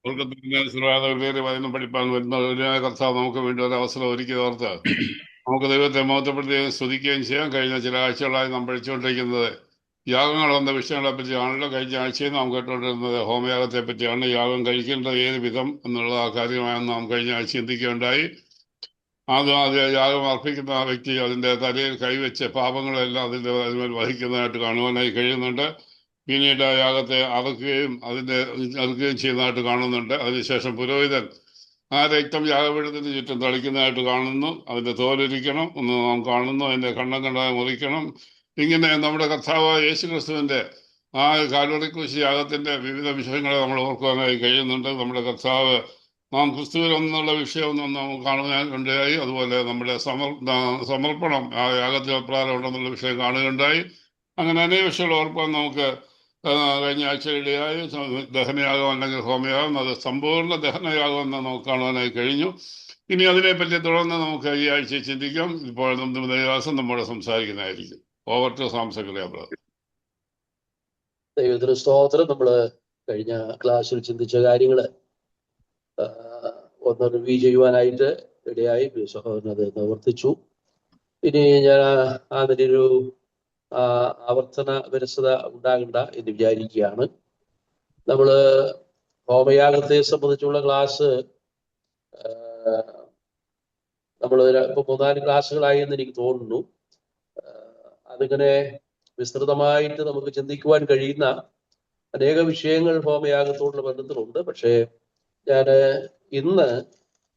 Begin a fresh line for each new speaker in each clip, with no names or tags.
വചനം പഠിപ്പാൻ വരുന്ന ഒരു കർത്താവ് നമുക്ക് വേണ്ടി ഒരു അവസരം ഒരുക്കി ഓർത്ത് നമുക്ക് ദൈവത്തെ മഹത്വപ്പെടുത്തുകയും സ്തുതിക്കുകയും ചെയ്യാം. കഴിഞ്ഞ ചില ആഴ്ചകളായി നാം പഠിച്ചുകൊണ്ടിരിക്കുന്നത് യാഗങ്ങൾ വന്ന വിഷയങ്ങളെ പറ്റിയാണല്ലോ. കഴിഞ്ഞ ആഴ്ചയിൽ നാം കേട്ടുകൊണ്ടിരുന്നത് ഹോമയാഗത്തെ പറ്റിയാണ്. യാഗം കഴിക്കേണ്ടത് ഏത് വിധം എന്നുള്ള ആ കാര്യമാണെന്ന് നാം കഴിഞ്ഞ ആഴ്ച ചിന്തിക്കുകയുണ്ടായി. ആദ്യം യാഗം അർപ്പിക്കുന്ന ആ വ്യക്തി അതിൻ്റെ തലയിൽ കൈവച്ച് പാപങ്ങളെല്ലാം അതിന്മേൽ വഹിക്കുന്നതായിട്ട് കാണുവാനായി കഴിയുന്നുണ്ട്. പിന്നീട് ആ യാഗത്തെ അറുക്കുകയും ചെയ്യുന്നതായിട്ട് കാണുന്നുണ്ട്. അതിനുശേഷം പുരോഹിതൻ ആ രക്തം യാഗപീഠത്തിന് ചുറ്റും തളിക്കുന്നതായിട്ട് കാണുന്നു. അതിൻ്റെ തോലുരിക്കണം എന്ന് നാം കാണുന്നു. അതിൻ്റെ കണ്ണം കണ്ടായി മുറിക്കണം. ഇങ്ങനെ നമ്മുടെ കർത്താവ് യേശു ക്രിസ്തുവിൻ്റെ ആ കാൽവറി ക്രൂശ് യാഗത്തിൻ്റെ വിവിധ വിഷയങ്ങളെ നമ്മൾ ഓർക്കുവാനായി കഴിയുന്നുണ്ട്. നമ്മുടെ കർത്താവ് നാം ക്രിസ്തുവിൽ ഒന്നുള്ള വിഷയം നമുക്ക് കാണുവാനുണ്ടായി. അതുപോലെ നമ്മുടെ സമർപ്പണം ആ യാഗത്തിൽ അപ്രകാരം ഉണ്ടെന്നുള്ള വിഷയം കാണുകയുണ്ടായി. അങ്ങനെ അനേക വിഷയങ്ങൾ ഓർക്കാൻ നമുക്ക് കഴിഞ്ഞ ആഴ്ചയിടെയായി ദഹനയാഗം അല്ലെങ്കിൽ ഹോമയാഗം, അത് സമ്പൂർണ്ണ ദഹനയാഗം എന്ന് നമുക്ക് കാണുവാനായി കഴിഞ്ഞു. ഇനി അതിനെപ്പറ്റി തുടർന്ന് നമുക്ക് ഈ ആഴ്ച ചിന്തിക്കാം. ഇപ്പോൾ ദിവസം നമ്മോട് സംസാരിക്കുന്നതായിരിക്കും. ഓവർ ടു സാംസകറിയ ബ്രദർ.
ദൈവത്തിന് സ്തോത്രം. നമ്മള് കഴിഞ്ഞ ക്ലാസ്സിൽ ചിന്തിച്ച കാര്യങ്ങള് ഒന്ന് റിവ്യൂ ചെയ്യുവാനായിട്ട് ഇടയായി. സഹോദരൻ അത് നിവർത്തിച്ചു. ഇനി ഞാൻ അതിനൊരു ആവർത്തന വിരസത ഉണ്ടാകണ്ട എന്ന് വിചാരിക്കുകയാണ്. നമ്മള് ഹോമയാഗത്തെ സംബന്ധിച്ചുള്ള ക്ലാസ് നമ്മൾ ഇപ്പൊ 3-4 ക്ലാസ്സുകളായി എന്ന് എനിക്ക് തോന്നുന്നു. അതിങ്ങനെ വിസ്തൃതമായിട്ട് നമുക്ക് ചിന്തിക്കുവാൻ കഴിയുന്ന അനേക വിഷയങ്ങൾ ഹോമയാഗത്തോടുള്ള ബന്ധത്തിലുണ്ട്. പക്ഷേ ഞാൻ ഇന്ന്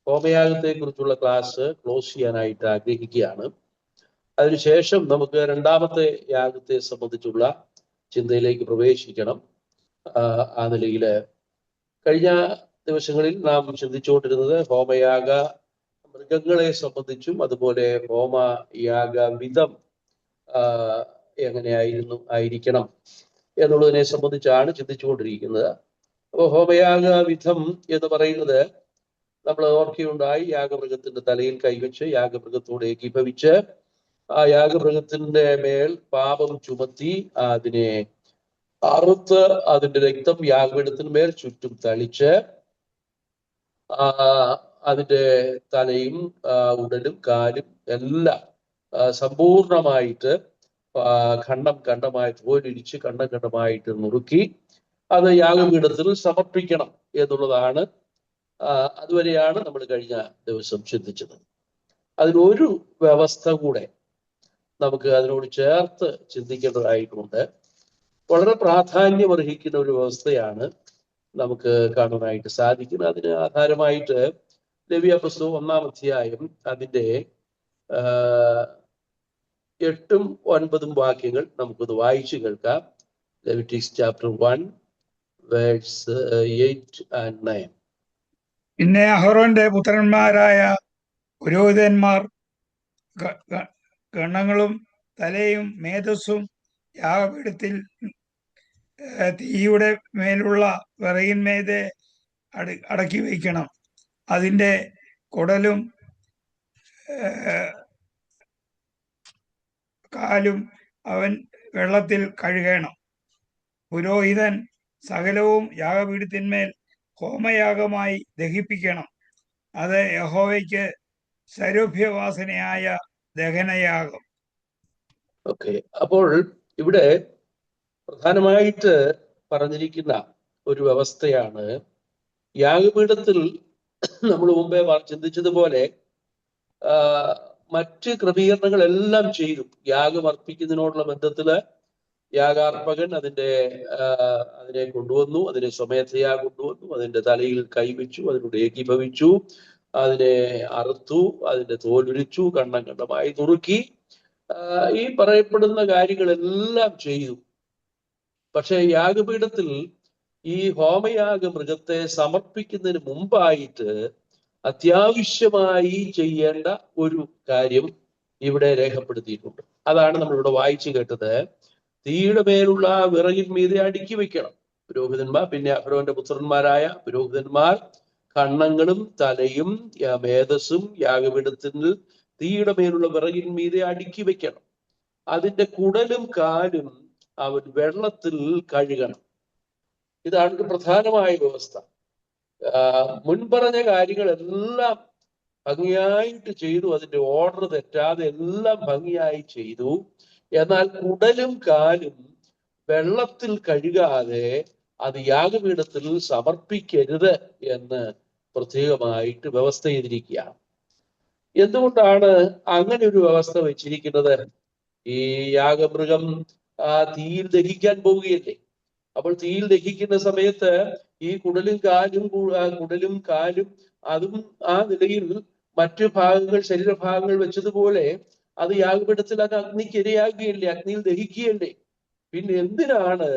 ഹോമയാഗത്തെ കുറിച്ചുള്ള ക്ലാസ് ക്ലോസ് ചെയ്യാനായിട്ട് ആഗ്രഹിക്കുകയാണ്. അതിനുശേഷം നമുക്ക് രണ്ടാമത്തെ യാഗത്തെ സംബന്ധിച്ചുള്ള ചിന്തയിലേക്ക് പ്രവേശിക്കണം. ആ നിലയിൽ കഴിഞ്ഞ ദിവസങ്ങളിൽ നാം ചിന്തിച്ചുകൊണ്ടിരുന്നത് ഹോമയാഗ മൃഗങ്ങളെ സംബന്ധിച്ചും അതുപോലെ ഹോമയാഗ വിധം ആയിരിക്കണം എന്നുള്ളതിനെ സംബന്ധിച്ചാണ് ചിന്തിച്ചുകൊണ്ടിരിക്കുന്നത്. അപ്പോൾ ഹോമയാഗ വിധം എന്ന് പറയുന്നത് നമ്മൾ ഓർക്കുകയുണ്ടായി. യാഗമൃഗത്തിന്റെ തലയിൽ കൈവച്ച് യാഗമൃഗത്തോട് ഏകീഭവിച്ച് ആ യാഗമൃഗത്തിന്റെ മേൽ പാപം ചുമത്തി അതിനെ അറുത്ത് അതിന്റെ രക്തം യാഗപീഠത്തിന്മേൽ ചുറ്റും തളിച്ച് അതിന്റെ തലയും ഉടലും കാലും എല്ലാം സമ്പൂർണമായിട്ട് ഖണ്ഡമായി തോലിരിച്ച് ഖണ്ഡമായിട്ട് നുറുക്കി അത് യാഗപീഠത്തിൽ സമർപ്പിക്കണം എന്നുള്ളതാണ്. അതുവരെയാണ് നമ്മൾ കഴിഞ്ഞ ദിവസം ചിന്തിച്ചത്. അതിനൊരു വ്യവസ്ഥ കൂടെ നമുക്ക് അതിനോട് ചേർത്ത് ചിന്തിക്കേണ്ടതായിട്ടുണ്ട്. വളരെ പ്രാധാന്യം അർഹിക്കുന്ന ഒരു വ്യവസ്ഥയാണ് നമുക്ക് കാണാനായിട്ട് സാധിക്കുന്നത്. അതിന് ആധാരമായിട്ട് ലേവ്യ പുസ്തകം 1-ാം അധ്യായം അതിൻ്റെ 8-9 വാക്യങ്ങൾ നമുക്കത് വായിച്ചു കേൾക്കാം. Leviticus chapter 1 verse 8 and 9.
പിന്നെ അഹരോന്റെ പുത്രന്മാരായ പുരോഹിതന്മാർ ഗണങ്ങളും തലയും മേധസ്സും യാഗപീഠത്തിൽ തീയുടെ മേലുള്ള വിറകിന്മേതെ അടക്കി വയ്ക്കണം. അതിൻ്റെ കുടലും കാലും അവൻ വെള്ളത്തിൽ കഴുകണം. പുരോഹിതൻ സകലവും യാഗപീഠത്തിന്മേൽ ഹോമയാഗമായി ദഹിപ്പിക്കണം. അത് യഹോവയ്ക്ക് സൗരഭ്യവാസനയായ ദഹനയാഗം.
ഓക്കെ, അപ്പോൾ ഇവിടെ പ്രധാനമായിട്ട് പറഞ്ഞിരിക്കുന്ന ഒരു വ്യവസ്ഥയാണ് യാഗപീഠത്തിൽ നമ്മൾ മുമ്പേ ചിന്തിച്ചതുപോലെ മറ്റ് ക്രമീകരണങ്ങളെല്ലാം ചെയ്തു. യാഗം അർപ്പിക്കുന്നതിനോടുള്ള ബന്ധത്തില് യാഗാർപ്പകൻ അതിനെ കൊണ്ടുവന്നു, അതിനെ സ്വമേധയാ കൊണ്ടുവന്നു, അതിന്റെ തലയിൽ കൈവച്ചു, അതിനോട് ഏകീഭവിച്ചു, അതിനെ അറുത്തു, അതിന്റെ തോലുരിച്ചു, ഖണ്ഡമായി നുറുക്കി, ഈ പറയപ്പെടുന്ന കാര്യങ്ങളെല്ലാം ചെയ്തു. പക്ഷെ യാഗപീഠത്തിൽ ഈ ഹോമയാഗ മൃഗത്തെ സമർപ്പിക്കുന്നതിന് മുമ്പായിട്ട് അത്യാവശ്യമായി ചെയ്യേണ്ട ഒരു കാര്യം ഇവിടെ രേഖപ്പെടുത്തിയിട്ടുണ്ട്. അതാണ് നമ്മളിവിടെ വായിച്ചു കേട്ടത്. തീയുടെ മേലുള്ള വിറകിൻ മീതെ അടുക്കി വെക്കണം പുരോഹിതന്മാർ. പിന്നെ അഹരോന്റെ പുത്രന്മാരായ പുരോഹിതന്മാർ കണ്ണങ്ങളും തലയും മേധസ്സും യാഗപീഠത്തിൽ തീയുടെ മേലുള്ള വിറകിൻ മീതെ അടുക്കി വെക്കണം. അതിന്റെ കുടലും കാലും അവൻ വെള്ളത്തിൽ കഴുകണം. ഇതാണ് പ്രധാനമായ വ്യവസ്ഥ. മുൻപറഞ്ഞ കാര്യങ്ങളെല്ലാം ഭംഗിയായിട്ട് ചെയ്തു, അതിന്റെ ഓർഡർ തെറ്റാതെ എല്ലാം ഭംഗിയായി ചെയ്തു. എന്നാൽ കുടലും കാലും വെള്ളത്തിൽ കഴുകാതെ അത് യാഗപീഠത്തിൽ സമർപ്പിക്കരുത് എന്ന് പ്രത്യേകമായിട്ട് വ്യവസ്ഥ ചെയ്തിരിക്കുകയാണ്. എന്തുകൊണ്ടാണ് അങ്ങനെ ഒരു വ്യവസ്ഥ വെച്ചിരിക്കുന്നത്? ഈ യാഗമൃഗം തീയിൽ ദഹിക്കാൻ പോവുകയല്ലേ. അപ്പോൾ തീയിൽ ദഹിക്കുന്ന സമയത്ത് ഈ കുടലും കാലും അതും ആ നിലയിൽ മറ്റു ഭാഗങ്ങൾ, ശരീരഭാഗങ്ങൾ വെച്ചതുപോലെ അത് യാഗപീഠത്തിൽ അത് അഗ്നിക്ക് ഇരയാകുകയല്ലേ, അഗ്നിയിൽ ദഹിക്കുകയല്ലേ. പിന്നെ എന്തിനാണ്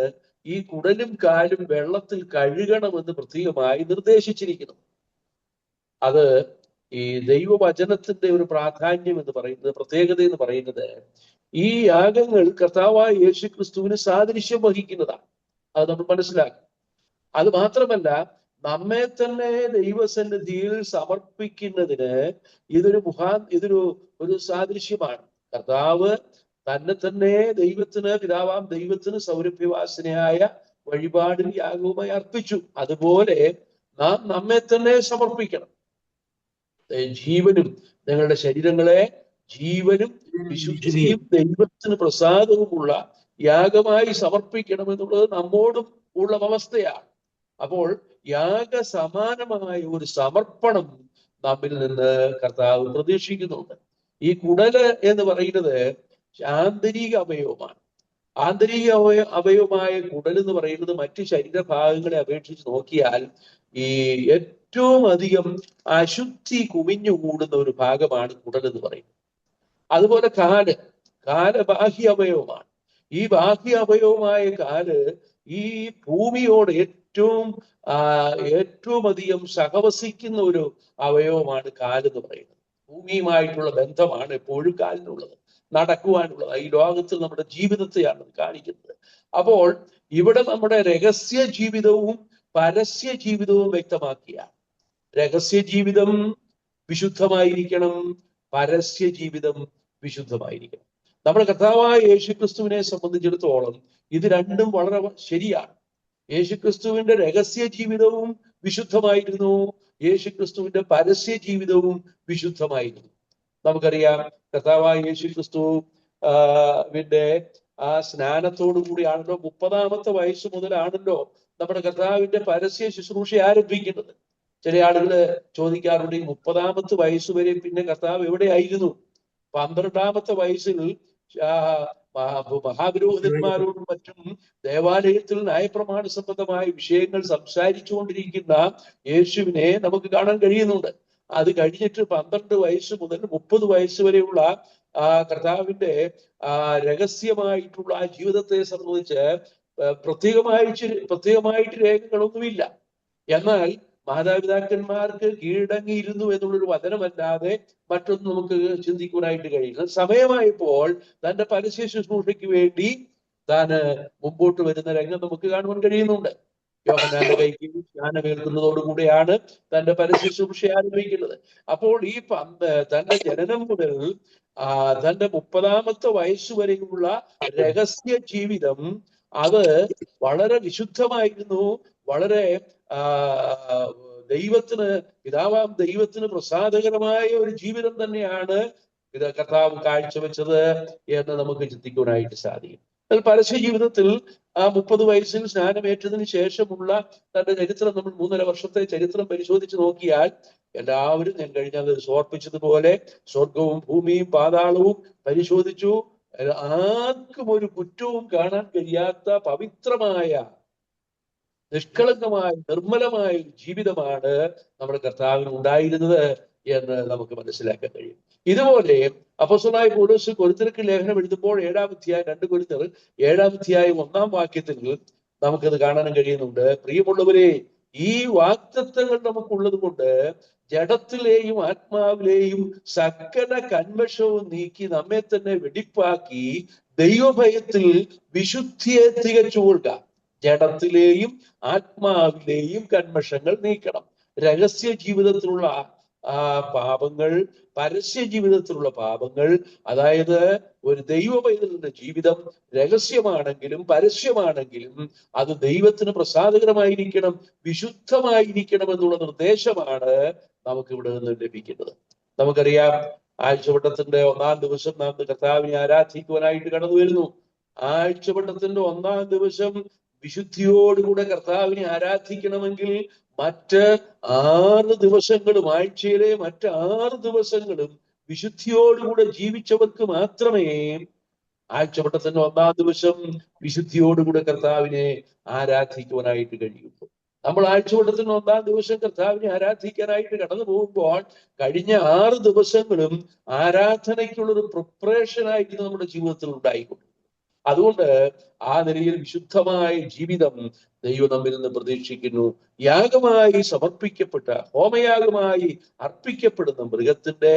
ഈ കുടലും കാലും വെള്ളത്തിൽ കഴുകണമെന്ന് പ്രത്യേകമായി നിർദ്ദേശിച്ചിരിക്കുന്നു? അത് ഈ ദൈവവചനത്തിന്റെ ഒരു പ്രാധാന്യം എന്ന് പറയുന്നത്, പ്രത്യേകത എന്ന് പറയുന്നത്, ഈ യാഗങ്ങൾ കർത്താവായ യേശു ക്രിസ്തുവിന് സാദൃശ്യം വഹിക്കുന്നതാണ്. അത് നമ്മൾ മനസ്സിലാക്കും. അത് മാത്രമല്ല, നമ്മെ തന്നെ ദൈവസന്നിധിയിൽ സമർപ്പിക്കുന്നതിന് ഇതൊരു സാദൃശ്യമാണ്. കർത്താവ് തന്നെ തന്നെ പിതാവാം ദൈവത്തിന് സൗരഭ്യവാസനയായ വഴിപാടിൽ യാഗവുമായി അർപ്പിച്ചു. അതുപോലെ നാം നമ്മെ തന്നെ സമർപ്പിക്കണം. ജീവനും, നിങ്ങളുടെ ശരീരങ്ങളെ ജീവനും വിശുദ്ധിയും ദൈവത്തിന് പ്രസാദവുമുള്ള യാഗമായി സമർപ്പിക്കണം എന്നുള്ളത് നമ്മോടും ഉള്ള അവസ്ഥയാണ്. അപ്പോൾ യാഗസമാനമായ ഒരു സമർപ്പണം നമ്മിൽ നിന്ന് കർത്താവ് പ്രതീക്ഷിക്കുന്നുണ്ട്. ഈ കുടല് എന്ന് പറയുന്നത് ആന്തരിക അവയവമാണ്. ആന്തരിക അവയവമായ കുടൽ എന്ന് പറയുന്നത് മറ്റു ശരീരഭാഗങ്ങളെ അപേക്ഷിച്ച് നോക്കിയാൽ ഈ ഏറ്റവും അധികം അശുദ്ധി കുമിഞ്ഞുകൂടുന്ന ഒരു ഭാഗമാണ് കുടൽ എന്ന് പറയുന്നത്. അതുപോലെ കാല് ബാഹ്യ അവയവമാണ്. ഈ ബാഹ്യ അവയവമായ കാല് ഈ ഭൂമിയോട് ഏറ്റവും അധികം സഹവസിക്കുന്ന ഒരു അവയവമാണ് കാലെന്ന് പറയുന്നത്. ഭൂമിയുമായിട്ടുള്ള ബന്ധമാണ് എപ്പോഴും കാലിനുള്ളത്, നടക്കുവാനുള്ളത്. ഈ ലോകത്തിൽ നമ്മുടെ ജീവിതത്തെയാണ് കാണിക്കുന്നത്. അപ്പോൾ ഇവിടെ നമ്മുടെ രഹസ്യ ജീവിതവും പരസ്യ ജീവിതവും വ്യക്തമാക്കിയാണ്. രഹസ്യ ജീവിതം വിശുദ്ധമായിരിക്കണം, പരസ്യ ജീവിതം വിശുദ്ധമായിരിക്കണം. നമ്മുടെ കർത്താവായ യേശുക്രിസ്തുവിനെ സംബന്ധിച്ചിടത്തോളം ഇത് രണ്ടും വളരെ ശരിയാണ്. യേശുക്രിസ്തുവിന്റെ രഹസ്യ ജീവിതവും വിശുദ്ധമായിരുന്നു, യേശുക്രിസ്തുവിന്റെ പരസ്യ ജീവിതവും വിശുദ്ധമായിരുന്നു. നമുക്കറിയാം, കർത്താവായ യേശുക്രിസ്തു ആ സ്നാനത്തോടു കൂടിയാണല്ലോ, 30-ാമത്തെ വയസ്സ് മുതലാണല്ലോ നമ്മുടെ കർത്താവിന്റെ പരസ്യ ശുശ്രൂഷ ആരംഭിക്കുന്നത്. ചില ആളുകൾ ചോദിക്കാറുണ്ട്, ഈ 30-ാമത്തെ വയസ്സ് വരെ പിന്നെ കർത്താവ് എവിടെയായിരുന്നു? 12-ാമത്തെ വയസ്സിൽ മഹാപുരോഹിതന്മാരോടും മറ്റും ദേവാലയത്തിൽ ന്യായപ്രമാണ സംബന്ധമായ വിഷയങ്ങൾ സംസാരിച്ചു കൊണ്ടിരിക്കുന്ന യേശുവിനെ നമുക്ക് കാണാൻ കഴിയുന്നുണ്ട്. അത് കഴിഞ്ഞിട്ട് 12 വയസ്സ് മുതൽ 30 വയസ്സ് വരെയുള്ള കർത്താവിന്റെ രഹസ്യമായിട്ടുള്ള ജീവിതത്തെ സംബന്ധിച്ച് പ്രത്യേകമായിട്ട് രേഖകളൊന്നുമില്ല. എന്നാൽ മാതാപിതാക്കന്മാർക്ക് കീഴടങ്ങിയിരുന്നു എന്നുള്ളൊരു വചനമല്ലാതെ മറ്റൊന്നും നമുക്ക് ചിന്തിക്കുവാനായിട്ട് കഴിയില്ല. സമയമായപ്പോൾ തന്റെ പരസ്യ ശുശ്രൂഷയ്ക്ക് വേണ്ടി താൻ മുമ്പോട്ട് വരുന്ന രംഗം നമുക്ക് കാണുവാൻ കഴിയുന്നുണ്ട്. യോഹന്നാന്റെ കൈക്ക് സ്നാനമേൽക്കുന്നതോടുകൂടിയാണ് തന്റെ പരസ്യ ശുശ്രൂഷ ആരംഭിക്കുന്നത്. അപ്പോൾ ഈ തന്റെ ജനനം മുതൽ തന്റെ 30-ാമത്തെ വയസ്സ് വരെയുള്ള രഹസ്യ ജീവിതം അത് വളരെ വിശുദ്ധമായിരുന്നു. വളരെ പിതാവാം ദൈവത്തിന് പ്രസാദകരമായ ഒരു ജീവിതം തന്നെയാണ് കർത്താവ് കാഴ്ചവെച്ചത് എന്ന് നമുക്ക് ചിന്തിക്കുവാനായിട്ട് സാധിക്കും. എന്നാൽ പരസ്യ ജീവിതത്തിൽ 30 വയസ്സിൽ സ്നാനമേറ്റതിന് ശേഷമുള്ള തന്റെ ചരിത്രം, നമ്മൾ 3.5 വർഷത്തെ ചരിത്രം പരിശോധിച്ച് നോക്കിയാൽ എല്ലാവരും ഞാൻ കഴിഞ്ഞാൽ സമർപ്പിച്ചതുപോലെ സ്വർഗവും ഭൂമിയും പാതാളവും പരിശോധിച്ചു. ആർക്കും ഒരു കുറ്റവും കാണാൻ കഴിയാത്ത പവിത്രമായ, നിഷ്കളങ്കമായ, നിർമ്മലമായ ഒരു ജീവിതമാണ് നമ്മുടെ കർത്താവിന് ഉണ്ടായിരുന്നത് എന്ന് നമുക്ക് മനസ്സിലാക്കാൻ കഴിയും. ഇതുപോലെ അപ്പോസ്തലനായ പൗലോസ് കൊരിന്ത്യർക്ക് ലേഖനം എഴുതുമ്പോൾ 7-ാം അധ്യായം 2 കൊരിന്ത്യർ 7-ാം അധ്യായം 1-ാം വാക്യത്തിൽ നമുക്കത് കാണാൻ കഴിയുന്നുണ്ട്. പ്രിയമുള്ളവരെ, ഈ വാഗ്ദത്തങ്ങൾ നമുക്കുള്ളത് കൊണ്ട് ജഡത്തിലെയും ആത്മാവിലെയും സകല കന്മഷവും നീക്കി നമ്മെ തന്നെ വെടിപ്പാക്കി ദൈവഭയത്തിൽ വിശുദ്ധിയെ തികച്ചുകൊള്ളുക. ജഡത്തിലെയും ആത്മാവിലെയും കന്മഷങ്ങൾ നീക്കണം. രഹസ്യ ജീവിതത്തിലുള്ള ആ പാപങ്ങൾ, പരസ്യ ജീവിതത്തിലുള്ള പാപങ്ങൾ, അതായത് ഒരു ദൈവ പൈതലിന്റെ ജീവിതം രഹസ്യമാണെങ്കിലും പരസ്യമാണെങ്കിലും അത് ദൈവത്തിന് പ്രസാദകരമായിരിക്കണം, വിശുദ്ധമായിരിക്കണം എന്നുള്ള നിർദ്ദേശമാണ് നമുക്ക് ഇവിടെ നിന്ന് ലഭിക്കുന്നത്. നമുക്കറിയാം, ആഴ്ചവട്ടത്തിന്റെ 1-ാം ദിവസം നാം കർത്താവിനെ ആരാധിക്കുവാനായിട്ട് കടന്നു വരുന്നു. ആഴ്ചവട്ടത്തിന്റെ 1-ാം ദിവസം വിശുദ്ധിയോടുകൂടെ കർത്താവിനെ ആരാധിക്കണമെങ്കിൽ മറ്റ് 6 ദിവസങ്ങളും, ആഴ്ചയിലെ മറ്റ് 6 ദിവസങ്ങളും വിശുദ്ധിയോടുകൂടെ ജീവിച്ചവർക്ക് മാത്രമേ ആഴ്ചവട്ടത്തിന്റെ 1-ാം ദിവസം വിശുദ്ധിയോടുകൂടെ കർത്താവിനെ ആരാധിക്കുവാനായിട്ട് കഴിയുള്ളൂ. നമ്മൾ ആഴ്ചവട്ടത്തിന് 1-ാം ദിവസം കർത്താവിനെ ആരാധിക്കാനായിട്ട് കടന്നു പോകുമ്പോൾ കഴിഞ്ഞ 6 ദിവസങ്ങളും ആരാധനയ്ക്കുള്ളൊരു പ്രിപ്പറേഷൻ ആയിട്ട് നമ്മുടെ ജീവിതത്തിൽ ഉണ്ടായിക്കൊണ്ടു. അതുകൊണ്ട് ആ നിലയിൽ വിശുദ്ധമായ ജീവിതം ദൈവം നമ്മിൽ നിന്ന് പ്രതീക്ഷിക്കുന്നു. യാഗമായി സമർപ്പിക്കപ്പെട്ട, ഹോമയാഗമായി അർപ്പിക്കപ്പെടുന്ന മൃഗത്തിന്റെ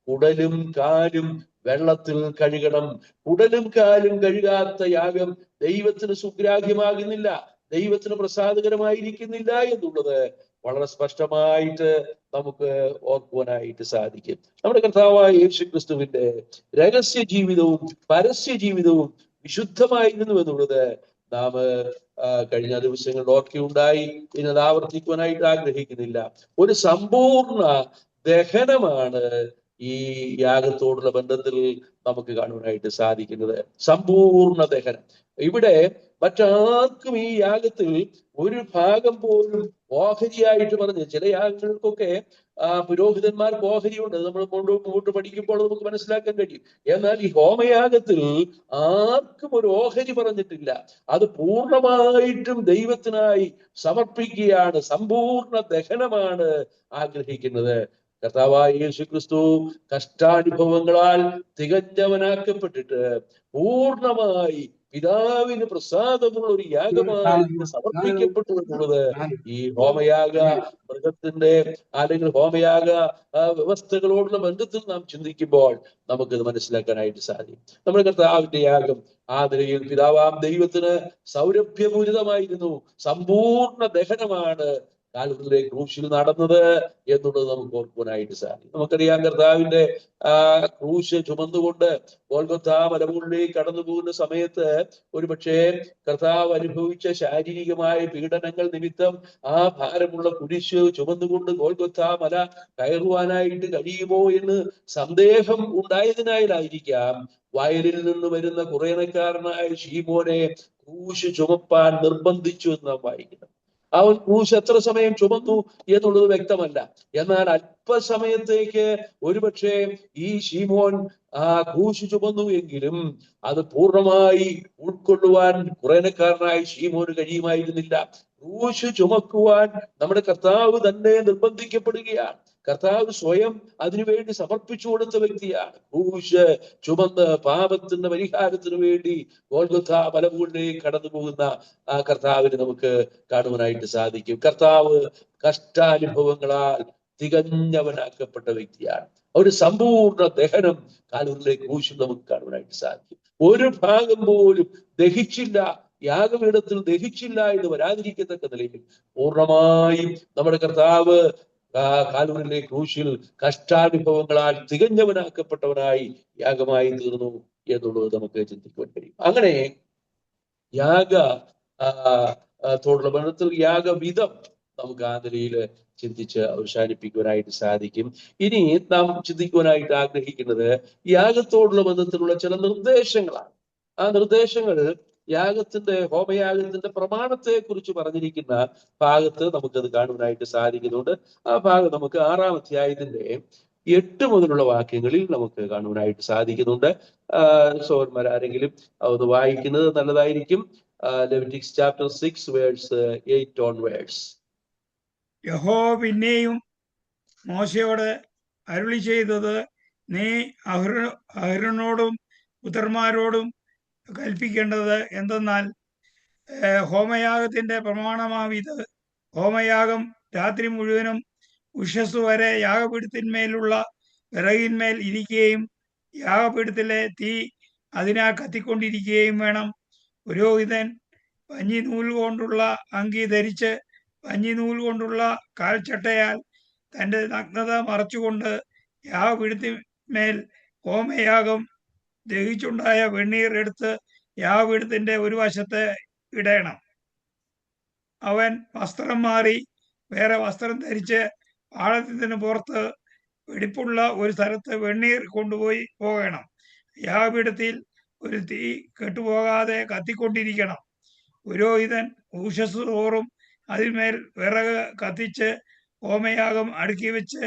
കുടലും കാലും വെള്ളത്തിൽ കഴുകണം. കുടലും കാലും കഴുകാത്ത യാഗം ദൈവത്തിന് സുഗ്രാഹ്യമാകുന്നില്ല, ദൈവത്തിന് പ്രസാദകരമായിരിക്കുന്നില്ല എന്നുള്ളത് വളരെ സ്പഷ്ടമായിട്ട് നമുക്ക് ഓർക്കുവാനായിട്ട് സാധിക്കും. നമ്മുടെ കർത്താവായ യേശു ക്രിസ്തുവിന്റെ രഹസ്യ ജീവിതവും പരസ്യ ജീവിതവും വിശുദ്ധമായിരുന്നു എന്നുള്ളത് നാം കഴിഞ്ഞ ദിവസങ്ങളിൽ ഓർക്കുകയുണ്ടായി. ഇനി അത് ആവർത്തിക്കുവാനായിട്ട് ആഗ്രഹിക്കുന്നില്ല. ഒരു സമ്പൂർണ്ണ ദഹനമാണ് ഈ യാഗത്തോടുള്ള ബന്ധത്തിൽ നമുക്ക് കാണുവാനായിട്ട് സാധിക്കുന്നത്. സമ്പൂർണ്ണ ദഹനം. ഇവിടെ മറ്റാർക്കും ഈ യാഗത്തിൽ ഒരു ഭാഗം പോലും ഓഹരിയായിട്ട് പറഞ്ഞ്, ചില യാഗങ്ങൾക്കൊക്കെ പുരോഹിതന്മാർക്ക് ഓഹരിയുണ്ട്, നമ്മൾ മുമ്പോട്ട് പഠിക്കുമ്പോൾ നമുക്ക് മനസ്സിലാക്കാൻ കഴിയും. എന്നാൽ ഈ ഹോമയാഗത്തിൽ ആർക്കും ഒരു ഓഹരി പറഞ്ഞിട്ടില്ല. അത് പൂർണ്ണമായിട്ടും ദൈവത്തിനായി സമർപ്പിക്കുകയാണ്, സമ്പൂർണ്ണ ദഹനമാണ് ആഗ്രഹിക്കുന്നത്. കർത്താവായ യേശു ക്രിസ്തു കഷ്ടാനുഭവങ്ങളാൽ തികഞ്ഞവനാക്കപ്പെട്ടിട്ട് പൂർണ്ണമായി പിതാവിന് പ്രസാദമുള്ള ഒരു യാഗമായി സമർപ്പിക്കപ്പെട്ടു എന്നുള്ളത് ഈ ഹോമയാഗ മൃഗത്തിന്റെ അല്ലെങ്കിൽ ഹോമയാഗ വ്യവസ്ഥകളോടുള്ള ബന്ധത്തിൽ നാം ചിന്തിക്കുമ്പോൾ നമുക്കിത് മനസ്സിലാക്കാനായിട്ട് സാധിക്കും. നമ്മുടെ കർത്താവിന്റെ യാഗം ആ നിലയിൽ പിതാവാം ദൈവത്തിന് സൗരഭ്യപൂരിതമായിരുന്നു. സമ്പൂർണ്ണ ദഹനമാണ് കാൽവരിയിലെ ക്രൂശിൽ നടന്നത് എന്നുള്ളത് നമുക്ക് ഓർക്കുവാനായിട്ട് സാധിക്കും. നമുക്കറിയാം, കർത്താവിന്റെ ക്രൂശ് ചുമന്നുകൊണ്ട് ഗോൽഗൊഥാ മലമുകളിലേക്ക് കടന്നു പോകുന്ന സമയത്ത് ഒരുപക്ഷെ കർത്താവ് അനുഭവിച്ച ശാരീരികമായ പീഡനങ്ങൾ നിമിത്തം ആ ഭാരമുള്ള കുരിശ് ചുമന്നുകൊണ്ട് ഗോൽഗൊഥാ മല കയറുവാനായിട്ട് കഴിയുമോ എന്ന് സന്ദേഹം ഉണ്ടായതിനാലായിരിക്കാം വയലിൽ നിന്ന് വരുന്ന കുറേനക്കാരനായ ശീമോനെ ക്രൂശ് ചുമപ്പാൻ നിർബന്ധിച്ചു എന്ന് നാം വായിക്കുന്നു. അവൻ ക്രൂശ് എത്ര സമയം ചുമന്നു എന്നുള്ളത് വ്യക്തമല്ല. എന്നാൽ അല്പസമയത്തേക്ക് ഒരുപക്ഷെ ഈ ശീമോൻ ക്രൂശ് ചുമന്നു എങ്കിലും അത് പൂർണ്ണമായി ഉൾക്കൊള്ളുവാൻ കുറേനക്കാരനായി ശീമോന് കഴിയുമായിരുന്നില്ല. ക്രൂശ് ചുമക്കുവാൻ നമ്മുടെ കർത്താവ് തന്നെ നിർബന്ധിക്കപ്പെടുകയാണ്. കർത്താവ് സ്വയം അതിനുവേണ്ടി സമർപ്പിച്ചു കൊടുത്ത വ്യക്തിയാണ്. ക്രൂശ് ചുമന്ന് പാപത്തിന്റെ പരിഹാരത്തിന് വേണ്ടി ഗോൽഗൊഥാ മലമുകളിലേക്ക് കടന്നു പോകുന്ന ആ കർത്താവിനെ നമുക്ക് കാണുവാനായിട്ട് സാധിക്കും. കർത്താവ് കഷ്ടാനുഭവങ്ങളാൽ തികഞ്ഞവനാക്കപ്പെട്ട വ്യക്തിയാണ്. ഒരു സമ്പൂർണ്ണ ദഹനം കാൽവരിയിലെ ക്രൂശിൽ നമുക്ക് കാണുവാനായിട്ട് സാധിക്കും. ഒരു ഭാഗം പോലും ദഹിച്ചില്ല, യാഗപീഠത്തിൽ ദഹിച്ചില്ല എന്ന് വരാതിരിക്കത്തക്ക നിലയിൽ പൂർണ്ണമായും നമ്മുടെ കർത്താവ് കാൽവരിയിലെ ക്രൂശിൽ കഷ്ടാനുഭവങ്ങളാൽ തികഞ്ഞവനാക്കപ്പെട്ടവനായി യാഗമായി തീർന്നു എന്നുള്ളത് നമുക്ക് ചിന്തിക്കുവാൻ കഴിയും. അങ്ങനെ യാഗ തോടുള്ള ബന്ധത്തിൽ യാഗവിധം നമുക്ക് ആ നിലയിൽ ചിന്തിച്ച് അവസാനിപ്പിക്കുവാനായിട്ട് സാധിക്കും. ഇനി നാം ചിന്തിക്കുവാനായിട്ട് ആഗ്രഹിക്കുന്നത് യാഗത്തോടുള്ള ബന്ധത്തിലുള്ള ചില നിർദ്ദേശങ്ങളാണ്. ആ നിർദ്ദേശങ്ങൾ യാഗത്തിന്റെ, ഹോമയാഗത്തിന്റെ പ്രമാണത്തെ കുറിച്ച് പറഞ്ഞിരിക്കുന്ന ഭാഗത്ത് നമുക്കത് കാണുവാനായിട്ട് സാധിക്കുന്നുണ്ട്. ആ ഭാഗം നമുക്ക് 6-ാം അധ്യായത്തിന്റെ 8 മുതലുള്ള വാക്യങ്ങളിൽ നമുക്ക് കാണുവാനായിട്ട് സാധിക്കുന്നുണ്ട്. സഹോദരന്മാരാരെങ്കിലും അത് വായിക്കുന്നത് നല്ലതായിരിക്കും. Leviticus chapter 6 verse 8 onwards.
യഹോവ പിന്നെയും മോശയോട് അരുളി ചെയ്തത്, നീ അഹരോനോടും പുത്രന്മാരോടും കൽപ്പിക്കേണ്ടത് എന്തെന്നാൽ, ഹോമയാഗത്തിന്റെ പ്രമാണമാവിത്. ഹോമയാഗം രാത്രി മുഴുവനും ഉഷസ് വരെ യാഗപീഠത്തിന്മേലുള്ള വിറകിന്മേൽ ഇരിക്കുകയും യാഗപീഠത്തിലെ തീ അതിനാൽ കത്തിക്കൊണ്ടിരിക്കുകയും വേണം. പുരോഹിതൻ പഞ്ഞിനൂൽ കൊണ്ടുള്ള അങ്കി ധരിച്ച് പഞ്ഞിനൂൽ കൊണ്ടുള്ള കാൽച്ചട്ടയാൽ തന്റെ നഗ്നത മറച്ചുകൊണ്ട് യാഗപീഠത്തിന്മേൽ ഹോമയാഗം ദഹിച്ചുണ്ടായ വെണ്ണീർ എടുത്ത് യാഗപീഠത്തിന്റെ ഒരു വശത്ത് ഇടണം. അവൻ വസ്ത്രം മാറി വേറെ വസ്ത്രം ധരിച്ച് പാളയത്തിന് പുറത്ത് വെടിപ്പുള്ള ഒരു സ്ഥലത്ത് വെണ്ണീർ കൊണ്ടുപോയി പോകണം. യാഗപീഠത്തിൽ ഒരു തീ കെട്ടുപോകാതെ കത്തിക്കൊണ്ടിരിക്കണം. പുരോഹിതൻ ഉഷസ് തോറും അതിന്മേൽ വിറക് കത്തിച്ച് ഹോമയാഗം അടുക്കി വെച്ച്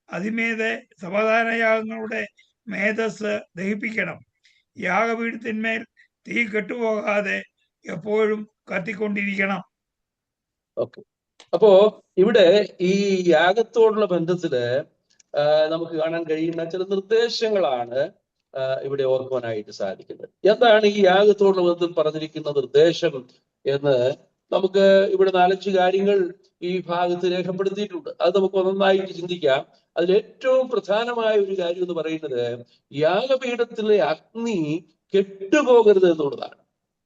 അതിന്മീതെ സമാധാനയാഗങ്ങളുടെ മേധസ് ദഹിപ്പിക്കണം. യാഗപീഠത്തിന്മേൽ തീ കെട്ടുപോകാതെ എപ്പോഴും കത്തിക്കൊണ്ടിരിക്കണം.
ഓക്കെ, അപ്പോ ഇവിടെ ഈ യാഗത്തോടുള്ള ബന്ധത്തില് നമുക്ക് കാണാൻ കഴിയുന്ന ചില നിർദ്ദേശങ്ങളാണ് ഇവിടെ ഓർക്കുവാനായിട്ട് സാധിക്കുന്നത്. എന്താണ് ഈ യാഗത്തോടുള്ള ബന്ധത്തിൽ പറഞ്ഞിരിക്കുന്ന നിർദ്ദേശം എന്ന് നമുക്ക് ഇവിടെ 4-5 കാര്യങ്ങൾ ഈ ഭാഗത്ത് രേഖപ്പെടുത്തിയിട്ടുണ്ട്. അത് നമുക്ക് ഒന്നൊന്നായിട്ട് ചിന്തിക്കാം. അതിൽ ഏറ്റവും പ്രധാനമായ ഒരു കാര്യം എന്ന് പറയുന്നത് യാഗപീഠത്തിലെ അഗ്നി കെട്ടുപോകരുത് എന്നുള്ളതാണ്.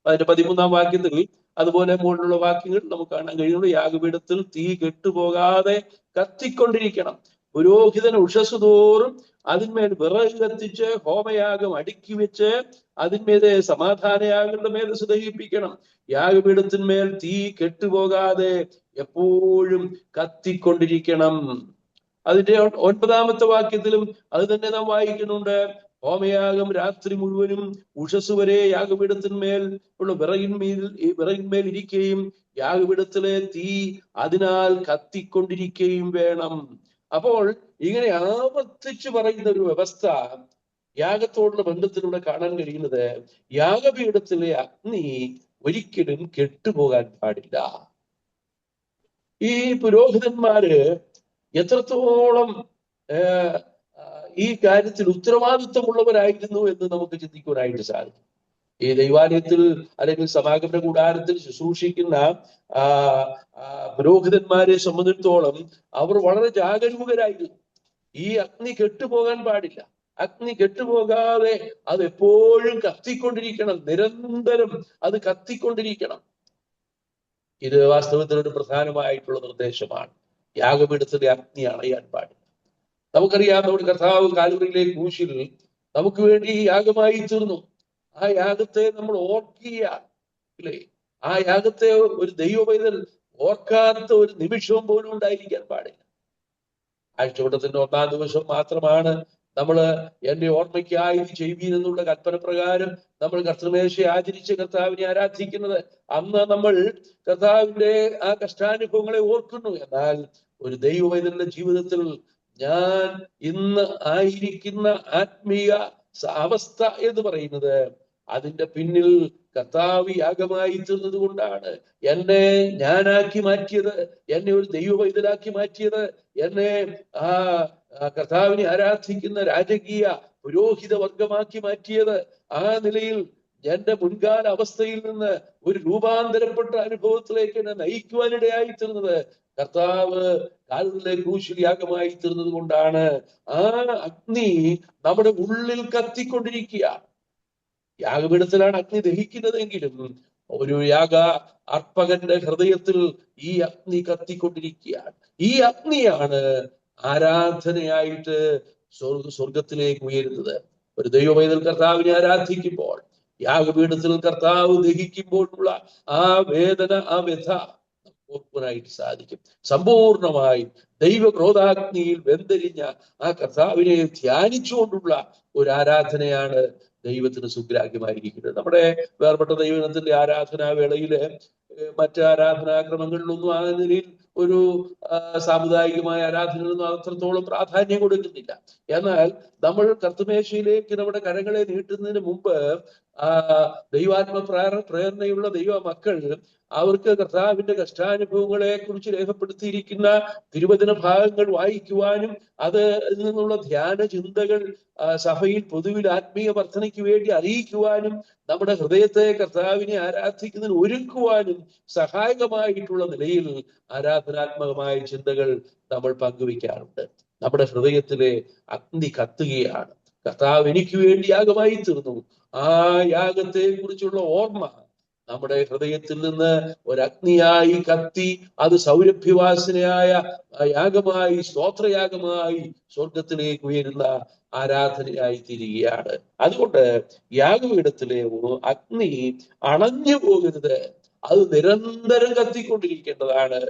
അതിന്റെ 13-ാം വാക്യത്തിൽ അതുപോലെ മുകളിലുള്ള വാക്യങ്ങൾ നമുക്ക് കാണാൻ കഴിയുന്നത് യാഗപീഠത്തിൽ തീ കെട്ടുപോകാതെ കത്തിക്കൊണ്ടിരിക്കണം. പുരോഹിതൻ ഉഷസ് തോറും അതിന്മേൽ വിറക് കത്തിച്ച് ഹോമയാഗം അടുക്കി വെച്ച് അതിന്മേലെ സമാധാനയാഗങ്ങളുടെ മേധസ് ദഹിപ്പിക്കണം. യാഗപീഠത്തിന്മേൽ തീ കെട്ടുപോകാതെ എപ്പോഴും കത്തിക്കൊണ്ടിരിക്കണം. അതിന്റെ 9-ാമത്തെ വാക്യത്തിലും അത് തന്നെ നാം വായിക്കുന്നുണ്ട്. ഹോമയാഗം രാത്രി മുഴുവനും ഉഷസ് വരെ യാഗപീഠത്തിന്മേൽ ഉള്ള വിറകിന്മേൽ ഇരിക്കുകയും യാഗപീഠത്തിലെ തീ അതിനാൽ കത്തിക്കൊണ്ടിരിക്കുകയും വേണം. അപ്പോൾ ഇങ്ങനെ ആവർത്തിച്ചു പറയുന്ന ഒരു വ്യവസ്ഥ യാഗത്തോടുള്ള ബന്ധത്തിലൂടെ കാണാൻ കഴിയുന്നത് യാഗപീഠത്തിലെ അഗ്നി ഒരിക്കലും കെട്ടുപോകാൻ പാടില്ല. ഈ പുരോഹിതന്മാര് എത്രത്തോളം ഈ കാര്യത്തിൽ ഉത്തരവാദിത്വമുള്ളവരായിരുന്നു എന്ന് നമുക്ക് ചിന്തിക്കുവാനായിട്ട് സാധിക്കും. ഈ ദൈവാലയത്തിൽ അല്ലെങ്കിൽ സമാഗമന കൂടാരത്തിൽ ശുശ്രൂഷിക്കുന്ന പുരോഹിതന്മാരെ സംബന്ധിച്ചിടത്തോളം അവർ വളരെ ജാഗരൂകരായിരുന്നു. ഈ അഗ്നി കെട്ടുപോകാൻ പാടില്ല. അഗ്നി കെട്ടുപോകാതെ അത് എപ്പോഴും കത്തിക്കൊണ്ടിരിക്കണം. നിരന്തരം അത് കത്തിക്കൊണ്ടിരിക്കണം. ഇത് വാസ്തവത്തിൽ ഒരു പ്രധാനമായിട്ടുള്ള നിർദ്ദേശമാണ്. യാഗപീഠത്തിലെ അഗ്നി അണയാൻ പാടില്ല. നമുക്കറിയാം, നമ്മുടെ കർത്താവ് കാൽവരിയിലെ ക്രൂശിൽ നമുക്ക് വേണ്ടി യാഗമായി തീർന്നു. ആ യാഗത്തെ നമ്മൾ ഓർക്കുക, അല്ലേ? ആ യാഗത്തെ ഒരു ദൈവപൈതൽ ഓർക്കാത്ത ഒരു നിമിഷവും പോലും ഉണ്ടായിരിക്കാൻ പാടില്ല. ആഴ്ചവട്ടത്തിന്റെ 1-ാം ദിവസം മാത്രമാണ് നമ്മള് എന്റെ ഓർമ്മയ്ക്കായി ചെയ്യുവീൻ എന്നുള്ള കൽപ്പന പ്രകാരം നമ്മൾ കർത്തൃമേശ ആചരിച്ച് കർത്താവിനെ ആരാധിക്കുന്നത്. അന്ന് നമ്മൾ കർത്താവിന്റെ ആ കഷ്ടാനുഭവങ്ങളെ ഓർക്കുന്നു. എന്നാൽ ഒരു ദൈവപൈതലിന്റെ ജീവിതത്തിൽ ഞാൻ ഇന്ന് ആയിരിക്കുന്ന ആത്മീയ അവസ്ഥ എന്ന് പറയുന്നത് അതിന്റെ പിന്നിൽ കർത്താവ് യാഗമായി തീർന്നത് കൊണ്ടാണ്. എന്നെ ഞാനാക്കി മാറ്റിയത്, എന്നെ ഒരു ദൈവപൈതലാക്കി മാറ്റിയത്, എന്നെ കർത്താവിനെ ആരാധിക്കുന്ന രാജകീയ പുരോഹിത വർഗമാക്കി മാറ്റിയത്. ആ നിലയിൽ എന്റെ മുൻകാല അവസ്ഥയിൽ നിന്ന് ഒരു രൂപാന്തരപ്പെട്ട അനുഭവത്തിലേക്ക് എന്നെ നയിക്കുവാനിടയായി തീർന്നത് കർത്താവ് കാൽവരിയിലെ ക്രൂശിൽ യാഗമായി തീർന്നത് കൊണ്ടാണ്. ആ അഗ്നി നമ്മുടെ ഉള്ളിൽ കത്തിക്കൊണ്ടിരിക്കുക. യാഗപീഠത്തിലാണ് അഗ്നി ദഹിക്കുന്നതെങ്കിലും ഒരു യാഗ അർപ്പകന്റെ ഹൃദയത്തിൽ ഈ അഗ്നി കത്തിക്കൊണ്ടിരിക്കുകയാണ്. ഈ അഗ്നിയാണ് ആരാധനയായിട്ട് സ്വർഗത്തിലേക്ക് ഉയരുന്നത്. ഒരു ദൈവപൈതൽ കർത്താവിനെ ആരാധിക്കുമ്പോൾ, യാഗപീഠത്തിൽ കർത്താവ് ദഹിക്കുമ്പോഴുള്ള ആ വേദന, ആ വ്യഥ ഓർക്കുവാനായിട്ട് സാധിക്കും. സമ്പൂർണമായി ദൈവക്രോധാഗ്നിയിൽ വെന്തെരിഞ്ഞ ആ കർത്താവിനെ ധ്യാനിച്ചുകൊണ്ടുള്ള ഒരു ആരാധനയാണ് ദൈവത്തിന് സുഗ്രാഹ്യമായിരിക്കുന്നത്. നമ്മുടെ വേർപെട്ട ദൈവത്തിന്റെ ആരാധനാ വേളയില് മറ്റ് ആരാധനാക്രമങ്ങളിലൊന്നും ആ നിലയിൽ ഒരു സാമുദായികമായ ആരാധനകളൊന്നും അത്രത്തോളം പ്രാധാന്യം കൊടുക്കുന്നില്ല. എന്നാൽ നമ്മൾ കർത്തൃമേശയിലേക്ക് നമ്മുടെ കരങ്ങളെ നീട്ടുന്നതിന് മുമ്പ് ദൈവാത്മ പ്രേരണയുള്ള ദൈവ മക്കൾ അവർക്ക് കർത്താവിന്റെ കഷ്ടാനുഭവങ്ങളെ കുറിച്ച് രേഖപ്പെടുത്തിയിരിക്കുന്ന തിരുവചന ഭാഗങ്ങൾ വായിക്കുവാനും അതിൽ നിന്നുള്ള ധ്യാന ചിന്തകൾ സഭയിൽ പൊതുവിൽ ആത്മീയ വർധനയ്ക്ക് വേണ്ടി അറിയിക്കുവാനും നമ്മുടെ ഹൃദയത്തെ കർത്താവിനെ ആരാധിക്കുന്നതിന് ഒരുക്കുവാനും സഹായകമായിട്ടുള്ള നിലയിൽ ആരാധനാത്മകമായ ചിന്തകൾ നമ്മൾ പങ്കുവയ്ക്കാറുണ്ട്. നമ്മുടെ ഹൃദയത്തിലെ അഗ്നി കത്തുകയാണ്. കർത്താവ് എനിക്ക് വേണ്ടി യാഗമായി തീർന്നു. ആ യാഗത്തെ കുറിച്ചുള്ള ഓർമ്മ നമ്മുടെ ഹൃദയത്തിൽ നിന്ന് ഒരഗ്നിയായി കത്തി അത് സൗരഭ്യവാസനയായ യാഗമായി, സ്തോത്രയാഗമായി സ്വർഗത്തിലേക്ക് ഉയരുന്ന ആരാധനയായി തീരുകയാണ്. അതുകൊണ്ട് യാഗപീഠത്തിലെ അഗ്നി അണഞ്ഞു പോകരുത്, അത് നിരന്തരം കത്തിക്കൊണ്ടിരിക്കേണ്ടതാണ്.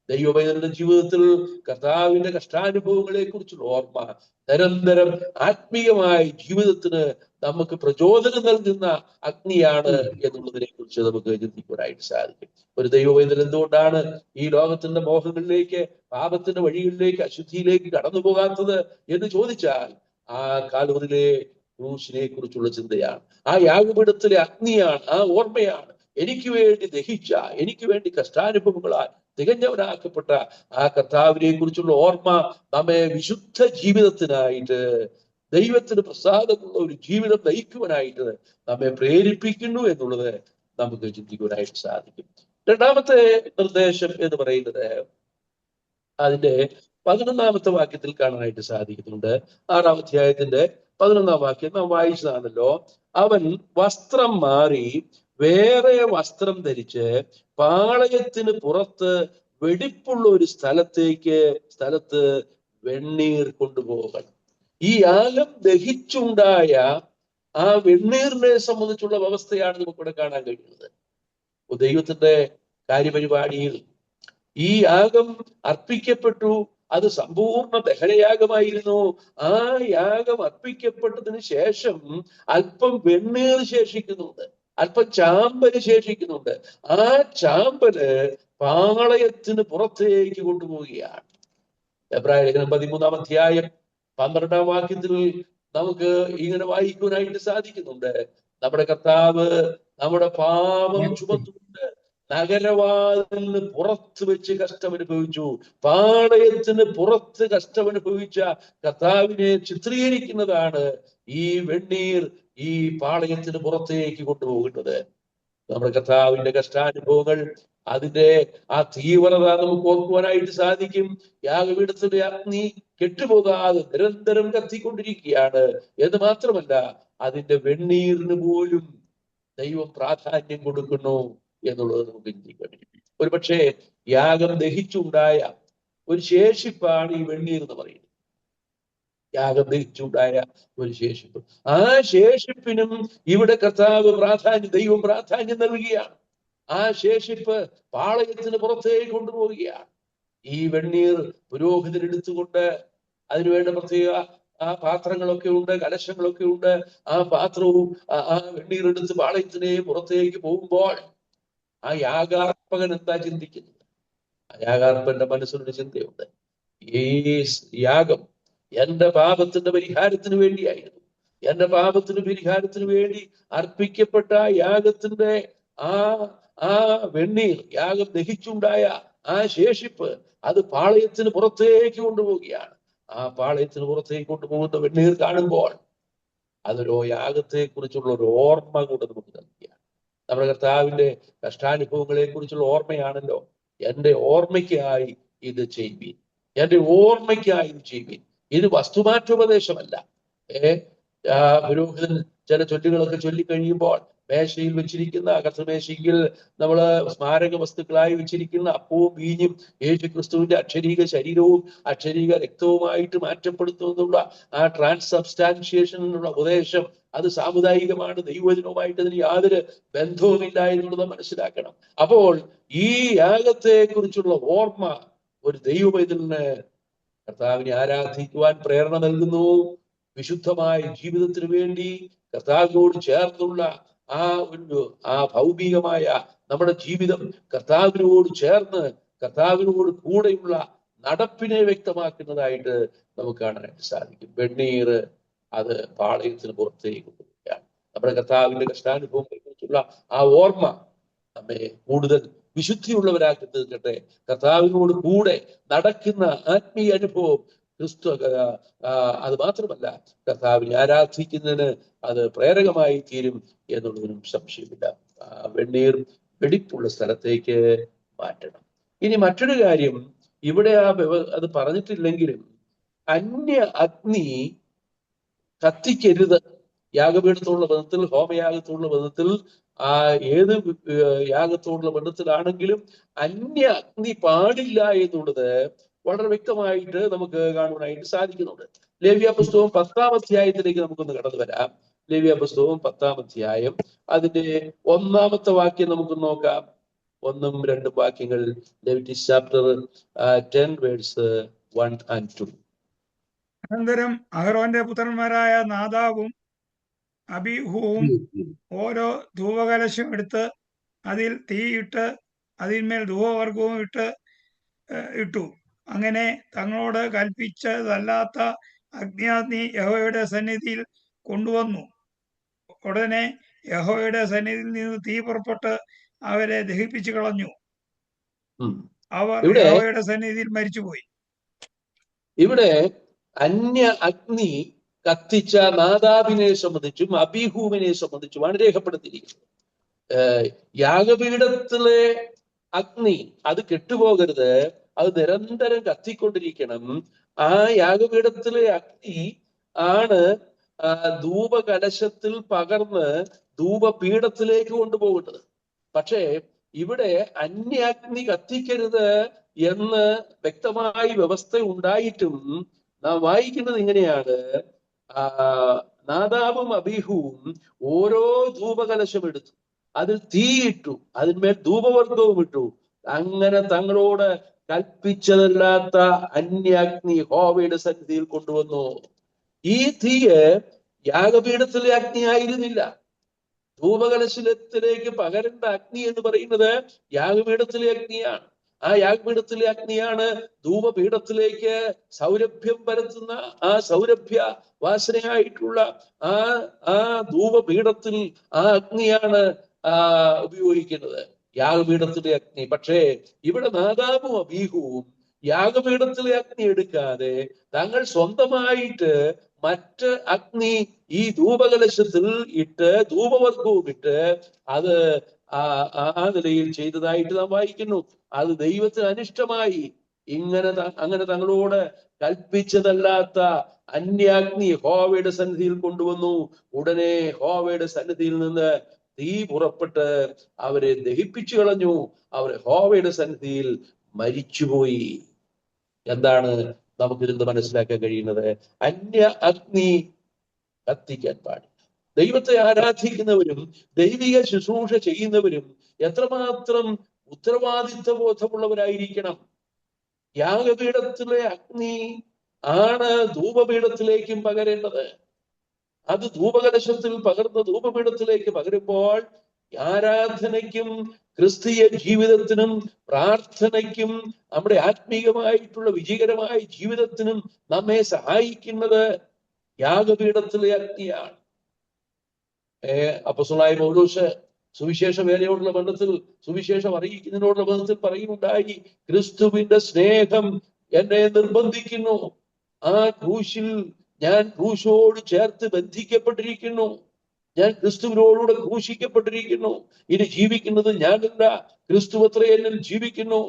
ദൈവപൈതൃക ജീവിതത്തിൽ കർത്താവിന്റെ കഷ്ടാനുഭവങ്ങളെ കുറിച്ചുള്ള ഓർമ്മ നിരന്തരം ആത്മീയമായ ജീവിതത്തിന് നമുക്ക് പ്രചോദനം നൽകുന്ന അഗ്നിയാണ് എന്നുള്ളതിനെ കുറിച്ച് നമുക്ക് ചിന്തിക്കുവാനായിട്ട് സാധിക്കും. ഒരു ദൈവപൈതൃകം എന്തുകൊണ്ടാണ് ഈ ലോകത്തിന്റെ മോഹങ്ങളിലേക്ക്, പാപത്തിന്റെ വഴികളിലേക്ക്, അശുദ്ധിയിലേക്ക് കടന്നു പോകാത്തത് എന്ന് ചോദിച്ചാൽ ആ കാൽവറിയിലെ ക്രൂശിനെ കുറിച്ചുള്ള ചിന്തയാണ്. ആ യാഗപീഠത്തിലെ അഗ്നിയാണ്, ആ ഓർമ്മയാണ്. എനിക്ക് വേണ്ടി ദഹിച്ച, എനിക്ക് വേണ്ടി കഷ്ടാനുഭവങ്ങളാൽ തികഞ്ഞവനാക്കപ്പെട്ട ആ കർത്താവിനെ കുറിച്ചുള്ള ഓർമ്മ നമ്മെ വിശുദ്ധ ജീവിതത്തിനായിട്ട്, ദൈവത്തിന് പ്രസാദമുള്ള ഒരു ജീവിതം നയിക്കുവാനായിട്ട് നമ്മെ പ്രേരിപ്പിക്കുന്നു എന്നുള്ളത് നമുക്ക് ചിന്തിക്കുവാനായിട്ട് സാധിക്കും. രണ്ടാമത്തെ നിർദ്ദേശം എന്ന് പറയുന്നത് അതിന്റെ 11-ാമത്തെ വാക്യത്തിൽ കാണാനായിട്ട് സാധിക്കുന്നുണ്ട്. 6-ാം അധ്യായത്തിന്റെ 11-ാം വാക്യം നാം വായിച്ചതാണല്ലോ. അവൻ വസ്ത്രം മാറി വേറെ വസ്ത്രം ധരിച്ച് പാളയത്തിന് പുറത്ത് വെടിപ്പുള്ള ഒരു സ്ഥലത്ത് വെണ്ണീർ കൊണ്ടുപോകണം. ഈ യാഗം ദഹിച്ചുണ്ടായ ആ വെണ്ണീറിനെ സംബന്ധിച്ചുള്ള വ്യവസ്ഥയാണ് നമുക്കിവിടെ കാണാൻ കഴിയുന്നത്. ദൈവത്തിന്റെ കാര്യപരിപാടിയിൽ ഈ യാഗം അർപ്പിക്കപ്പെട്ടു, അത് സമ്പൂർണ്ണ ദഹനയാഗമായിരുന്നു. ആ യാഗം അർപ്പിക്കപ്പെട്ടതിന് ശേഷം അല്പം വെണ്ണീർ ശേഷിക്കുന്നുണ്ട്, അല്പം ചാമ്പല് ശേഷിക്കുന്നുണ്ട്. ആ ചാമ്പല് പാളയത്തിന് പുറത്തേക്ക് കൊണ്ടുപോവുകയാണ്. എബ്രായ ലേഖനം 13-ാം അധ്യായം 12-ാം വാക്യത്തിൽ നമുക്ക് ഇങ്ങനെ വായിക്കുവാനായിട്ട് സാധിക്കുന്നുണ്ട്. നമ്മുടെ കർത്താവ് നമ്മുടെ പാപം ചുമന്നുകൊണ്ട് നഗരവാതിലിന് പുറത്ത് വെച്ച് കഷ്ടമനുഭവിച്ചു. പാളയത്തിന് പുറത്ത് കഷ്ടമനുഭവിച്ച കർത്താവിനെ ചിത്രീകരിക്കുന്നതാണ് ഈ വെണ്ണീർ ഈ പാളയത്തിന് പുറത്തേക്ക് കൊണ്ടുപോകുന്നത്. നമ്മുടെ കർത്താവിന്റെ കഷ്ടാനുഭവങ്ങൾ, അതിന്റെ ആ തീവ്രത നമുക്ക് ഓർക്കുവാനായിട്ട് സാധിക്കും. യാഗപീഠത്തിന്റെ അഗ്നി കെട്ടുപോകാതെ നിരന്തരം കത്തിക്കൊണ്ടിരിക്കുകയാണ് എന്ന് മാത്രമല്ല, അതിന്റെ വെണ്ണീറിന് പോലും ദൈവം പ്രാധാന്യം കൊടുക്കുന്നു എന്നുള്ളത് നമുക്ക് ചിന്തിക്കാൻ. ഒരുപക്ഷെ യാഗം ദഹിച്ചുണ്ടായ ഒരു ശേഷിപ്പാണ് ഈ വെണ്ണീർ എന്ന് പറയുന്നത്. യാഗം ദഹിച്ചുണ്ടായ ഒരു ശേഷിപ്പ്, ആ ശേഷിപ്പിനും ഇവിടെ ദൈവം പ്രാധാന്യം നൽകുകയാണ്. ആ ശേഷിപ്പ് പാളയത്തിന് പുറത്തേക്ക് കൊണ്ടുപോവുകയാണ്. ഈ വെണ്ണീർ പുരോഹിതരെടുത്തുകൊണ്ട് അതിനുവേണ്ട പ്രത്യേക ആ പാത്രങ്ങളൊക്കെ ഉണ്ട്, കലശങ്ങളൊക്കെ ഉണ്ട്. ആ പാത്രവും ആ വെണ്ണീർ എടുത്ത് പാളയത്തിനെ പുറത്തേക്ക് പോകുമ്പോൾ ആ യാഗാർപ്പകൻ എന്താ ചിന്തിക്കുന്നത്? ആ യാഗാർപ്പന്റെ മനസ്സിലൊരു ചിന്തയുണ്ട്. ഈ യാഗം എന്റെ പാപത്തിന്റെ പരിഹാരത്തിന് വേണ്ടിയായിരുന്നു. എന്റെ പാപത്തിന് പരിഹാരത്തിന് വേണ്ടി അർപ്പിക്കപ്പെട്ട യാഗത്തിന്റെ ആ വെണ്ണീർ, യാഗം ദഹിച്ചുണ്ടായ ആ ശേഷിപ്പ്, അത് പാളയത്തിന് പുറത്തേക്ക് കൊണ്ടുപോവുകയാണ്. ആ പാളയത്തിന് പുറത്തേക്ക് കൊണ്ടുപോകുന്ന വെണ്ണീർ കാണുമ്പോൾ അതൊരു യാഗത്തെ കുറിച്ചുള്ള ഒരു ഓർമ്മ കൂടെ നമുക്ക് നൽകുകയാണ്. നമ്മുടെ കർത്താവിന്റെ കഷ്ടാനുഭവങ്ങളെ കുറിച്ചുള്ള ഓർമ്മയാണല്ലോ. എന്റെ ഓർമ്മയ്ക്കായി ഇത് ചെയ്യുവീൻ, എന്റെ ഓർമ്മയ്ക്കായി ഇത് ചെയ്യുവീൻ. ഇത് വസ്തുമാറ്റോപദേശമല്ല. പുരോഹിതൻ ചില ചൊല്ലുകളൊക്കെ ചൊല്ലിക്കഴിയുമ്പോൾ മേശയിൽ വെച്ചിരിക്കുന്ന കർത്തമേശയിൽ നമ്മള് സ്മാരക വസ്തുക്കളായി വെച്ചിരിക്കുന്ന അപ്പവും വീഞ്ഞും യേശു ക്രിസ്തുവിന്റെ അക്ഷരീക ശരീരവും അക്ഷരീക രക്തവുമായിട്ട് മാറ്റപ്പെടുത്തുന്നുള്ള ആ ട്രാൻസ്സബ്സ്റ്റാൻഷിയേഷൻ എന്നുള്ള ഉപദേശം അത് സാമുദായികമാണ്, ദൈവവചനവുമായിട്ട് അതിന് യാതൊരു ബന്ധവുമില്ല എന്നുള്ളത് മനസ്സിലാക്കണം. അപ്പോൾ ഈ യാഗത്തെ കുറിച്ചുള്ള ഓർമ്മ ഒരു ദൈവപൈതലിന് കർത്താവിനെ ആരാധിക്കുവാൻ പ്രേരണ നൽകുന്നു. വിശുദ്ധമായ ജീവിതത്തിന് വേണ്ടി കർത്താവിനോട് ചേർന്നുള്ള ആ ഭൗമികമായ നമ്മുടെ ജീവിതം കർത്താവിനോട് ചേർന്ന് കർത്താവിനോട് കൂടെയുള്ള നടപ്പിനെ വ്യക്തമാക്കുന്നതായിട്ട് നമുക്ക് കാണാനായിട്ട് സാധിക്കും. വെണ്ണീർ അത് പാളയത്തിന് പുറത്തേക്ക് കൊണ്ടുപോവുകയാണ്. നമ്മുടെ കർത്താവിന്റെ കഷ്ടാനുഭവങ്ങളെ കുറിച്ചുള്ള ആ ഓർമ്മ നമ്മെ കൂടുതൽ വിശുദ്ധിയുള്ളവരാക്കി തീർക്കട്ടെ. കർത്താവിനോട് കൂടെ നടക്കുന്ന ആത്മീയ അനുഭവം അത് മാത്രമല്ല, കർത്താവിനെ ആരാധിക്കുന്നതിന് അത് പ്രേരകമായി തീരും എന്നുള്ളതിനും സംശയമില്ല. വെണ്ണീർ വെടിപ്പുള്ള സ്ഥലത്തേക്ക് മാറ്റണം. ഇനി മറ്റൊരു കാര്യം, ഇവിടെ അത് പറഞ്ഞിട്ടില്ലെങ്കിലും അന്യ അഗ്നി കത്തിക്കരുത്. യാഗപീഠത്തോടുള്ള ബന്ധത്തിൽ, ഹോമയാഗത്തോടുള്ള ബന്ധത്തിൽ ആ ഏത് യാഗത്തോടുള്ള ബന്ധത്തിലാണെങ്കിലും അന്യ അഗ്നി പാടില്ല എന്നുള്ളത് വളരെ വ്യക്തമായിട്ട് നമുക്ക് കാണുവാനായിട്ട് സാധിക്കുന്നുണ്ട്. ലേവ്യ പുസ്തകം 10-ാം അധ്യായത്തിലേക്ക് നമുക്കൊന്ന് കടന്നു വരാം. ലേവ്യ പുസ്തകം 10-ാം അധ്യായം അതിന്റെ 1-ാമത്തെ വാക്യം നമുക്ക് നോക്കാം. 1ഉം 2ഉം വാക്യങ്ങൾ. Leviticus chapter 10 verse 1 and 2.
അനന്തരം അഹരോന്റെ പുത്രന്മാരായ നാദാബും അബീഹുവും ഓരോ ധൂപകലശം എടുത്ത് അതിൽ തീയിട്ട് അതിന്മേൽ ധൂപവർഗവും ഇട്ടു. അങ്ങനെ തങ്ങളോട് കൽപ്പിച്ചതല്ലാത്ത അഗ്നി യഹോവയുടെ സന്നിധിയിൽ കൊണ്ടുവന്നു. ഉടനെ യഹോവയുടെ സന്നിധിയിൽ നിന്ന് തീ പുറപ്പെട്ട് അവരെ ദഹിപ്പിച്ചു കളഞ്ഞു. അവർ യഹോവയുടെ സന്നിധിയിൽ മരിച്ചുപോയി.
ഇവിടെ അന്യ അഗ്നി കത്തിച്ച നാദാബിനെ സംബന്ധിച്ചും അബീഹൂവിനെ സംബന്ധിച്ചുമാണ് രേഖപ്പെടുത്തിയിരിക്കുന്നത്. യാഗപീഠത്തിലെ അഗ്നി അത് കെട്ടുപോകരുത്, അത് നിരന്തരം കത്തിക്കൊണ്ടിരിക്കണം. ആ യാഗപീഠത്തിലെ അഗ്നി ആണ് ധൂപകലശത്തിൽ പകർന്ന് ധൂപപീഠത്തിലേക്ക് കൊണ്ടുപോകേണ്ടത്. പക്ഷേ ഇവിടെ അന്യാഗ്നി കത്തിക്കരുത് എന്ന് വ്യക്തമായി വ്യവസ്ഥ ഉണ്ടായിട്ടും നാം വായിക്കുന്നത് ഇങ്ങനെയാണ്: നാദാബും അബീഹുവും ഓരോ ധൂപകലശം എടുത്തു, അതിൽ തീയിട്ടു, അതിന്മേൽ ധൂപവർഗവും ഇട്ടു. അങ്ങനെ തങ്ങളോട് കൽപ്പിച്ചതല്ലാത്ത അന്യാഗ്നി യഹോവയുടെ സന്നിധിയിൽ കൊണ്ടുവന്നു. ഈ തീയ് യാഗപീഠത്തിലെ അഗ്നി ആയിരുന്നില്ല. ധൂപകലശത്തിലേക്ക് പകരേണ്ട അഗ്നി എന്ന് പറയുന്നത് യാഗപീഠത്തിലെ അഗ്നിയാണ്. ആ യാഗപീഠത്തിലെ അഗ്നിയാണ് ധൂപപീഠത്തിലേക്ക് സൗരഭ്യം പരത്തുന്ന ആ സൗരഭ്യ വാസനയായിട്ടുള്ള ആ ധൂപപീഠത്തിൽ ആ അഗ്നിയാണ് ഉപയോഗിക്കുന്നത്, യാഗപീഠത്തിലെ അഗ്നി. പക്ഷേ ഇവിടെ നാദാബും അബീഹുവും യാഗപീഠത്തിലെ അഗ്നി എടുക്കാതെ തങ്ങൾ സ്വന്തമായിട്ട് മറ്റ് അഗ്നി ഈ ധൂപകലശത്തിൽ ഇട്ട് ധൂപവർഗവും ഇട്ട് അത് ആ നിലയിൽ ചെയ്തതായിട്ട് നാം വായിക്കുന്നു. അത് ദൈവത്തിന് അനിഷ്ടമായി. അങ്ങനെ തങ്ങളോട് കൽപ്പിച്ചതല്ലാത്ത അന്യാഗ്നി യഹോവയുടെ സന്നിധിയിൽ കൊണ്ടുവന്നു. ഉടനെ യഹോവയുടെ സന്നിധിയിൽ നിന്ന് തീ പുറപ്പെട്ട് അവരെ ദഹിപ്പിച്ചു കളഞ്ഞു. അവർ യഹോവയുടെ സന്നിധിയിൽ മരിച്ചുപോയി. എന്താണ് നമുക്കിരുന്ന് മനസ്സിലാക്കാൻ കഴിയുന്നത്? അന്യ അഗ്നി കത്തിക്കാൻ പാടില്ല. ദൈവത്തെ ആരാധിക്കുന്നവരും ദൈവിക ശുശ്രൂഷ ചെയ്യുന്നവരും എത്രമാത്രം ഉത്തരവാദിത്വ ബോധമുള്ളവരായിരിക്കണം. യാഗപീഠത്തിലെ അഗ്നി ആണ് ധൂപപീഠത്തിലേക്കും പകരേണ്ടത്. അത് ധൂപകലശത്തിൽ പകർന്ന് ധൂപപീഠത്തിലേക്ക് പകരുമ്പോൾ ആരാധനയ്ക്കും ക്രിസ്തീയ ജീവിതത്തിനും പ്രാർത്ഥനയ്ക്കും നമ്മുടെ ആത്മീയമായിട്ടുള്ള വിജയകരമായ ജീവിതത്തിനും നമ്മെ സഹായിക്കുന്നത് യാഗപീഠത്തിലെ അഗ്നിയാണ്. അപ്പോസ്തലനായ പൗലോസ് സുവിശേഷ വേലയോടുള്ള ബന്ധത്തിൽ, സുവിശേഷം അറിയിക്കുന്നതിനോടുള്ള ബന്ധത്തിൽ പറയുന്നുണ്ടായി, ക്രിസ്തുവിന്റെ സ്നേഹം എന്നെ നിർബന്ധിക്കുന്നു. ആ ക്രൂശിൽ ഞാൻ ക്രൂശോട് ചേർത്ത് ബന്ധിക്കപ്പെട്ടിരിക്കുന്നു. ഞാൻ ക്രിസ്തുവിനോടുകൂടെ ക്രൂശിക്കപ്പെട്ടിരിക്കുന്നു. ഇനി ജീവിക്കുന്നത് ഞാനല്ല, ക്രിസ്തു അത്രേ എന്നിൽ ജീവിക്കുന്നു.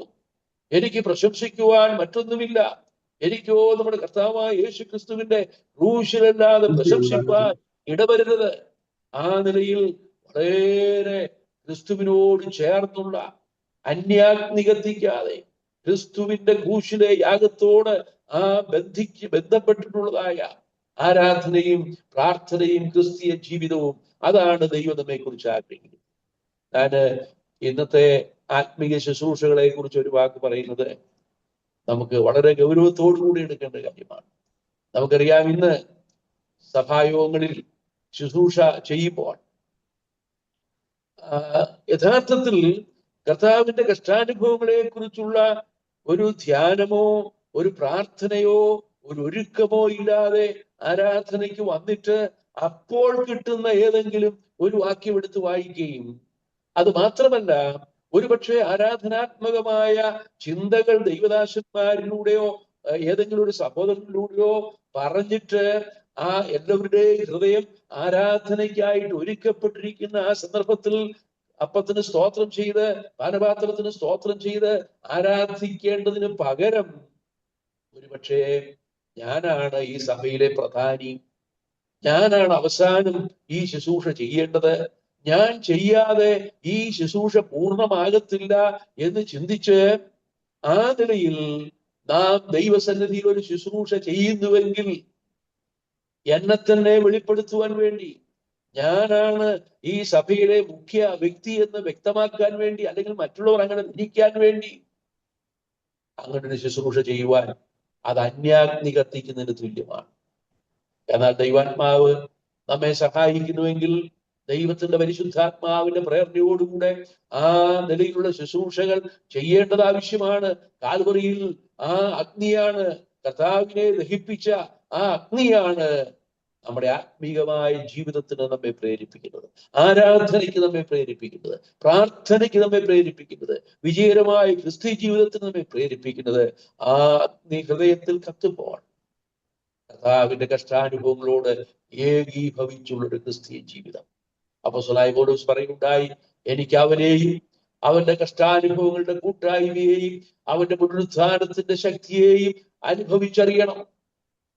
എനിക്ക് പ്രശംസിക്കുവാൻ മറ്റൊന്നുമില്ല. എനിക്കോ നമ്മുടെ കർത്താവായ യേശു ക്രിസ്തുവിന്റെ ക്രൂശിലല്ലാതെ പ്രശംസിക്കുവാൻ ഇടവരുന്നത്. ആ നിലയിൽ വളരെ ക്രിസ്തുവിനോട് ചേർന്നുള്ള അന്യാഗ്നി കത്തിക്കാതെ ക്രിസ്തുവിന്റെ ക്രൂശിലെ യാഗത്തോട് ബന്ധപ്പെട്ടിട്ടുള്ളതായ ആരാധനയും പ്രാർത്ഥനയും ക്രിസ്തീയ ജീവിതവും, അതാണ് ദൈവം നമ്മെ കുറിച്ച് ആഗ്രഹിക്കുന്നത്. ഞാൻ ഇന്നത്തെ ആത്മീയ ശുശ്രൂഷകളെ കുറിച്ച് ഒരു വാക്ക് പറയുന്നത് നമുക്ക് വളരെ ഗൗരവത്തോടു കൂടി എടുക്കേണ്ട കാര്യമാണ്. നമുക്കറിയാം, ഇന്ന് സഭായോഗങ്ങളിൽ ശുശ്രൂഷ ചെയ്യുമ്പോൾ യഥാർത്ഥത്തിൽ കർത്താവിന്റെ കഷ്ടാനുഭവങ്ങളെ കുറിച്ചുള്ള ഒരു ധ്യാനമോ ഒരു പ്രാർത്ഥനയോ ഒരു ഒരുക്കമോ ഇല്ലാതെ ആരാധനയ്ക്ക് വന്നിട്ട് അപ്പോൾ കിട്ടുന്ന ഏതെങ്കിലും ഒരു വാക്യം എടുത്ത് വായിക്കുകയും, അത് മാത്രമല്ല ഒരുപക്ഷെ ആരാധനാത്മകമായ ചിന്തകൾ ദൈവദാസന്മാരിലൂടെയോ ഏതെങ്കിലും ഒരു സഹോദരനിലൂടെയോ പറഞ്ഞിട്ട് ആ എല്ലാവരുടെയും ഹൃദയം ആരാധനയ്ക്കായിട്ട് ഒരുക്കപ്പെട്ടിരിക്കുന്ന ആ സന്ദർഭത്തിൽ അപ്പത്തിന് സ്തോത്രം ചെയ്ത് പാനപാത്രത്തിന് സ്തോത്രം ചെയ്ത് ആരാധിക്കേണ്ടതിന് പകരം ഒരുപക്ഷെ ഞാനാണ് ഈ സഭയിലെ പ്രധാനി, ഞാനാണ് അവസാനം ഈ ശുശ്രൂഷ ചെയ്യേണ്ടത്, ഞാൻ ചെയ്യാതെ ഈ ശുശ്രൂഷ പൂർണ്ണമാകത്തില്ല എന്ന് ചിന്തിച്ച് ആ നിലയിൽ നാം ദൈവസന്നിധിയിൽ ഒരു ശുശ്രൂഷ ചെയ്യുന്നുവെങ്കിൽ എന്നെ തന്നെ വെളിപ്പെടുത്തുവാൻ വേണ്ടി, ഞാനാണ് ഈ സഭയിലെ മുഖ്യ വ്യക്തി എന്ന് വ്യക്തമാക്കാൻ വേണ്ടി, അല്ലെങ്കിൽ മറ്റുള്ളവർ അങ്ങനെ ധരിക്കാൻ വേണ്ടി അങ്ങനെ ഒരു ശുശ്രൂഷ ചെയ്യുവാൻ അത് അന്യാഗ്നി കത്തിക്കുന്നതിന് തുല്യമാണ്. എന്നാൽ ദൈവാത്മാവ് നമ്മെ സഹായിക്കുന്നുവെങ്കിൽ, ദൈവത്തിന്റെ പരിശുദ്ധാത്മാവിന്റെ പ്രേരണയോടുകൂടെ ആ നിലയിലുള്ള ശുശ്രൂഷകൾ ചെയ്യേണ്ടത് ആവശ്യമാണ്. കാൽവറിയിൽ ആ അഗ്നിയാണ്, കർത്താവിനെ ദഹിപ്പിച്ച ആ അഗ്നിയാണ് നമ്മുടെ ആത്മീകമായ ജീവിതത്തിന് നമ്മെ പ്രേരിപ്പിക്കുന്നത്, ആരാധനയ്ക്ക് നമ്മെ പ്രേരിപ്പിക്കുന്നത്, പ്രാർത്ഥനയ്ക്ക് നമ്മെ പ്രേരിപ്പിക്കുന്നത്, വിജയകരമായ ക്രിസ്ത്യ ജീവിതത്തിന് നമ്മെ പ്രേരിപ്പിക്കുന്നത്. ആ അഗ്നി ഹൃദയത്തിൽ കത്തുമ്പോൾ കർത്താവിന്റെ കഷ്ടാനുഭവങ്ങളോട് ഏകീഭവിച്ചുള്ളൊരു ക്രിസ്തീയ ജീവിതം. അപ്പോസ്തലനായ പൗലോസ് പറയുണ്ടായി, എനിക്ക് അവനെയും അവന്റെ കഷ്ടാനുഭവങ്ങളുടെ കൂട്ടായ്മയെയും അവന്റെ പുനരുത്ഥാനത്തിന്റെ ശക്തിയെയും അനുഭവിച്ചറിയണം.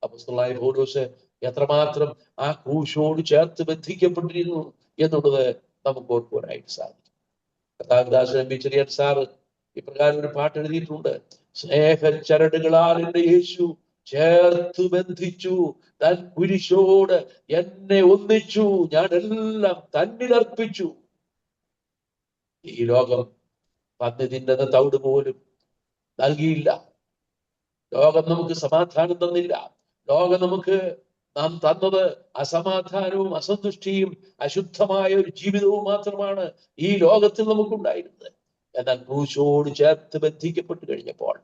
അപ്പോസ്തലനായ പൗലോസ് എത്രമാത്രം ആ ക്രൂശോട് ചേർത്ത് ബന്ധിക്കപ്പെട്ടിരുന്നു എന്നുള്ളത് നമുക്ക് ഓർക്കുവാനായിട്ട് സാധിക്കും. കർത്താവിദാസൻ എം. പി. ചെറിയാൻ സാറ് ഇപ്രകാരം ഒരു പാട്ട് എഴുതിയിട്ടുണ്ട്. സ്നേഹച്ചരടുകളാൽ എന്റെ യേശു ചേർത്തു ബന്ധിച്ചു, തൻ കുരിശോട് എന്നെ ഒന്നിച്ചു, ഞാൻ എല്ലാം തന്നിലർപ്പിച്ചു. ഈ ലോകം പന്നി തിന്നത് തവിട് പോലും നൽകിയില്ല. ലോകം നമുക്ക് സമാധാനം തന്നില്ല. ലോകം നമുക്ക് നാം തന്നത് അസമാധാനവും അസന്തുഷ്ടിയും അശുദ്ധമായ ഒരു ജീവിതവും മാത്രമാണ് ഈ ലോകത്തിൽ നമുക്കുണ്ടായിരുന്നത്. എന്നാൽ ക്രൂശോട് ചേർത്ത് ബന്ധിക്കപ്പെട്ടു കഴിഞ്ഞപ്പോൾ,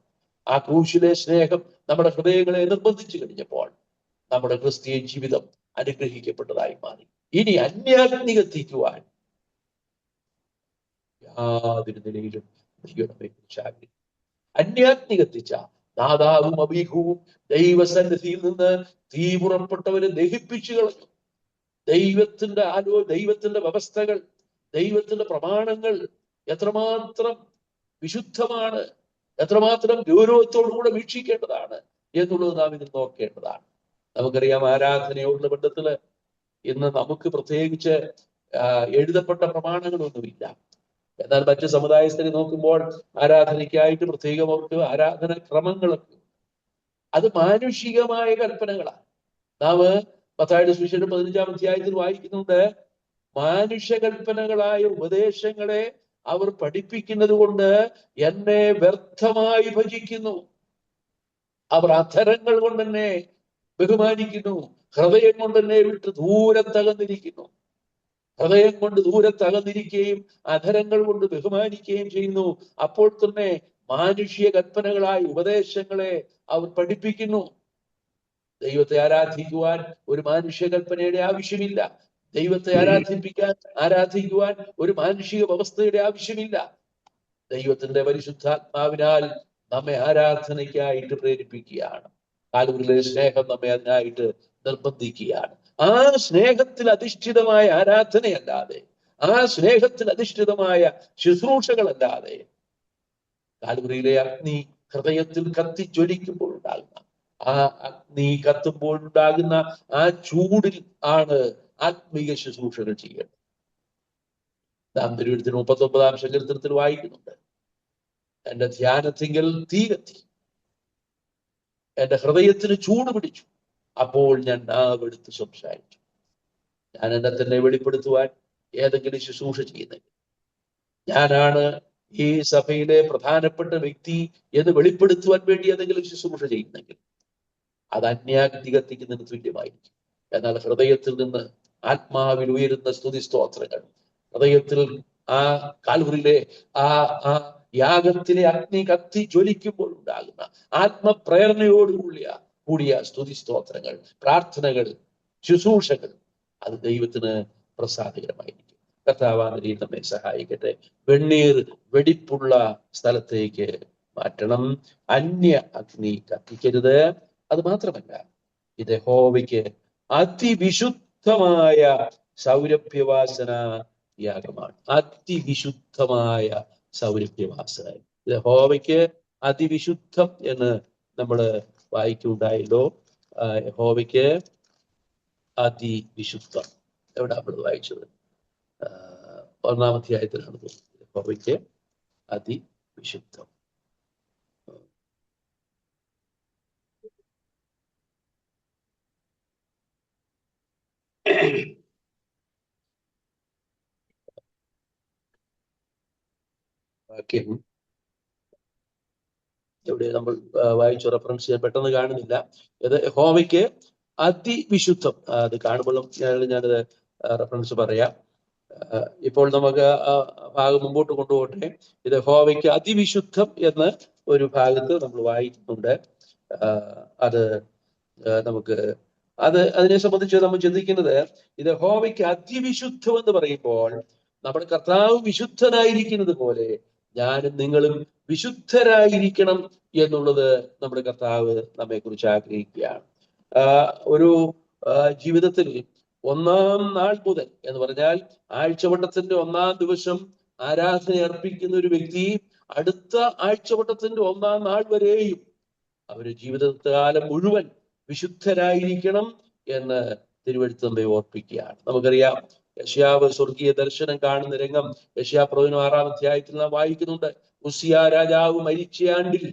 ആ ക്രൂശിലെ സ്നേഹം നമ്മുടെ ഹൃദയങ്ങളെ നിർബന്ധിച്ചു കഴിഞ്ഞപ്പോൾ, നമ്മുടെ ക്രിസ്തീയ ജീവിതം അനുഗ്രഹിക്കപ്പെട്ടതായി മാറി. ഇനി അന്യാഗ്നി കത്തിക്കുവാൻ യാതൊരു നിലയിലും ദൈവത്തെ കുറിച്ച് ആഗ്രഹിക്കും. അന്യാഗ്നി കത്തിച്ച നാദാവും അബീഹുവും ദൈവസന്നിധിയിൽ നിന്ന് തീ പുറപ്പെട്ടവരെ ദഹിപ്പിച്ചു കളഞ്ഞു. ദൈവത്തിന്റെ വ്യവസ്ഥകൾ, ദൈവത്തിന്റെ പ്രമാണങ്ങൾ എത്രമാത്രം വിശുദ്ധമാണ്, എത്രമാത്രം ഗൗരവത്തോടുകൂടെ വീക്ഷിക്കേണ്ടതാണ് എന്നുള്ളത് നാം ഇതിൽ നോക്കേണ്ടതാണ്. നമുക്കറിയാം, ആരാധനയോടുള്ള ബന്ധത്തില് ഇന്ന് നമുക്ക് പ്രത്യേകിച്ച് എഴുതപ്പെട്ട പ്രമാണങ്ങളൊന്നുമില്ല. എന്നാൽ മറ്റു സമുദായസ്ഥരെ നോക്കുമ്പോൾ ആരാധനയ്ക്കായിട്ട് പ്രത്യേകം അവർക്ക് ആരാധന ക്രമങ്ങളൊക്കെ, അത് മാനുഷികമായ കൽപ്പനകളാണ്. നാം മത്തായിയുടെ സുവിശേഷം 15-ാം അധ്യായത്തിൽ വായിക്കുന്നുണ്ട്, മാനുഷ്യകൽപ്പനകളായ ഉപദേശങ്ങളെ അവർ പഠിപ്പിക്കുന്നത് കൊണ്ട് എന്നെ വ്യർത്ഥമായി ഭജിക്കുന്നു. അവർ അധരങ്ങൾ കൊണ്ട് എന്നെ ബഹുമാനിക്കുന്നു, ഹൃദയം കൊണ്ട് എന്നെ വിട്ട് ദൂരത്തകന്നിരിക്കുന്നു. ഹൃദയം കൊണ്ട് ദൂരത്തകന്നിരിക്കുകയും അധരങ്ങൾ കൊണ്ട് ബഹുമാനിക്കുകയും ചെയ്യുന്നു. അപ്പോൾ തന്നെ മാനുഷിക കൽപ്പനകളായ ഉപദേശങ്ങളെ അവർ പഠിപ്പിക്കുന്നു. ദൈവത്തെ ആരാധിക്കുവാൻ ഒരു മാനുഷിക കൽപ്പനയുടെ ആവശ്യമില്ല. ദൈവത്തെ ആരാധിക്കുവാൻ ഒരു മാനുഷിക വ്യവസ്ഥയുടെ ആവശ്യമില്ല. ദൈവത്തിന്റെ പരിശുദ്ധാത്മാവിനാൽ നമ്മെ ആരാധനയ്ക്കായിട്ട് പ്രേരിപ്പിക്കുകയാണ്. കാൽവരിയിലെ സ്നേഹം നമ്മെ അതിനായിട്ട് നിർബന്ധിക്കുകയാണ്. ആ സ്നേഹത്തിൽ അധിഷ്ഠിതമായ ആരാധനയല്ലാതെ, ആ സ്നേഹത്തിൽ അധിഷ്ഠിതമായ ശുശ്രൂഷകളല്ലാതെ, കാൽവരിയിലെ അഗ്നി ഹൃദയത്തിൽ കത്തിജ്വലിക്കുമ്പോൾ ഉണ്ടാകുന്ന, ആ അഗ്നി കത്തുമ്പോൾ ഉണ്ടാകുന്ന ആ ചൂടിൽ ആണ് ആത്മീയ ശുശ്രൂഷകൾ ചെയ്യേണ്ടത്. നാം തിരുവഴുത്തിന് 39-ാം സങ്കീർത്തനത്തിൽ വായിക്കുന്നുണ്ട്, എന്റെ ധ്യാനത്തിങ്കൽ തീ കത്തി, എന്റെ ഹൃദയത്തിന് ചൂട് പിടിച്ചു, അപ്പോൾ ഞാൻ നാവെടുത്ത് സംസാരിച്ചു. ഞാൻ എന്നെ തന്നെ വെളിപ്പെടുത്തുവാൻ ഏതെങ്കിലും ശുശ്രൂഷ ചെയ്യുന്നെങ്കിൽ, ഞാനാണ് ഈ സഭയിലെ പ്രധാനപ്പെട്ട വ്യക്തി എന്ന് വെളിപ്പെടുത്തുവാൻ വേണ്ടി ഏതെങ്കിലും ശുശ്രൂഷ ചെയ്യുന്നെങ്കിൽ, അത് അന്യാഗ്നി കത്തിക്കുന്നതിന് തുല്യമായിരിക്കും. എന്നാൽ ഹൃദയത്തിൽ നിന്ന് ആത്മാവിൽ ഉയരുന്ന സ്തുതി സ്തോത്രങ്ങൾ, ഹൃദയത്തിൽ ആ കാൽവരിയിലെ ആ യാഗത്തിലെ അഗ്നി കത്തി ജ്വലിക്കുമ്പോൾ ഉണ്ടാകുന്ന ആത്മപ്രേരണയോടുകൂടിയ സ്തുതി സ്തോത്രങ്ങൾ, പ്രാർത്ഥനകൾ, ശുശ്രൂഷകൾ, അത് ദൈവത്തിന് പ്രസാദകരമായിരിക്കും. കർത്താവാതിരി നമ്മെ സഹായിക്കട്ടെ. വെണ്ണീർ വെടിപ്പുള്ള സ്ഥലത്തേക്ക് മാറ്റണം. അന്യ അഗ്നി കത്തിക്കരുത്. അത് മാത്രമല്ല, ഇത് യഹോവയ്ക്ക് അതിവിശുദ്ധമായ സൗരഭ്യവാസന യാഗമാണ്. അതിവിശുദ്ധമായ സൗരഭ്യവാസന, ഇത് യഹോവയ്ക്ക് അതിവിശുദ്ധം എന്ന് നമ്മൾ വായിക്കുണ്ടായല്ലോ. യഹോവയ്ക്ക് അതിവിശുദ്ധം എവിടെ നമ്മൾ വായിച്ചത്? 1-ാം അധ്യായത്തിലാണ് തോന്നുന്നത്. യഹോവയ്ക്ക് അതിവിശുദ്ധം. വാക്യം ഇവിടെ നമ്മൾ വായിച്ചു റെഫറൻസ് ചെയ്യാൻ പെട്ടെന്ന് കാണുന്നില്ല. ഇത് യഹോവയ്ക്ക് അതിവിശുദ്ധം. അത് കാണുമ്പോഴും ഞാനത് റെഫറൻസ് പറയാം. ഇപ്പോൾ നമുക്ക് ഭാഗം മുമ്പോട്ട് കൊണ്ടുപോകട്ടെ. ഇത് യഹോവയ്ക്ക് അതിവിശുദ്ധം എന്ന് ഒരു ഭാഗത്ത് നമ്മൾ വായിക്കുന്നുണ്ട്. അത് നമുക്ക് അതിനെ സംബന്ധിച്ച് നമ്മൾ ചിന്തിക്കുന്നത്, ഇത് യഹോവയ്ക്ക് അതിവിശുദ്ധം എന്ന് പറയുമ്പോൾ നമ്മുടെ കർത്താവ് വിശുദ്ധനായിരിക്കുന്നത് പോലെ ഞാനും നിങ്ങളും വിശുദ്ധരായിരിക്കണം എന്നുള്ളത് നമ്മുടെ കർത്താവ് നമ്മെ കുറിച്ച് ആഗ്രഹിക്കുകയാണ്. ഒരു ജീവിതത്തിൽ 1-ാം നാൾ മുതൽ എന്ന് പറഞ്ഞാൽ ആഴ്ചവട്ടത്തിന്റെ 1-ാം ദിവസം ആരാധന അർപ്പിക്കുന്ന ഒരു വ്യക്തി അടുത്ത ആഴ്ചവട്ടത്തിന്റെ 1-ാം നാൾ വരെയും അവര് ജീവിതകാലം മുഴുവൻ വിശുദ്ധരായിരിക്കണം എന്ന് തിരുവെഴുത്ത് നമ്മെ ഓർപ്പിക്കുകയാണ്. നമുക്കറിയാം, യെശയ്യാവ് സ്വർഗീയ ദർശനം കാണുന്ന രംഗം യെശയ്യാപ്രവചനം 6-ാം അധ്യായത്തിൽ നാം വായിക്കുന്നുണ്ട്. ഉസിയാ രാജാവ് മരിച്ച ആണ്ടിൽ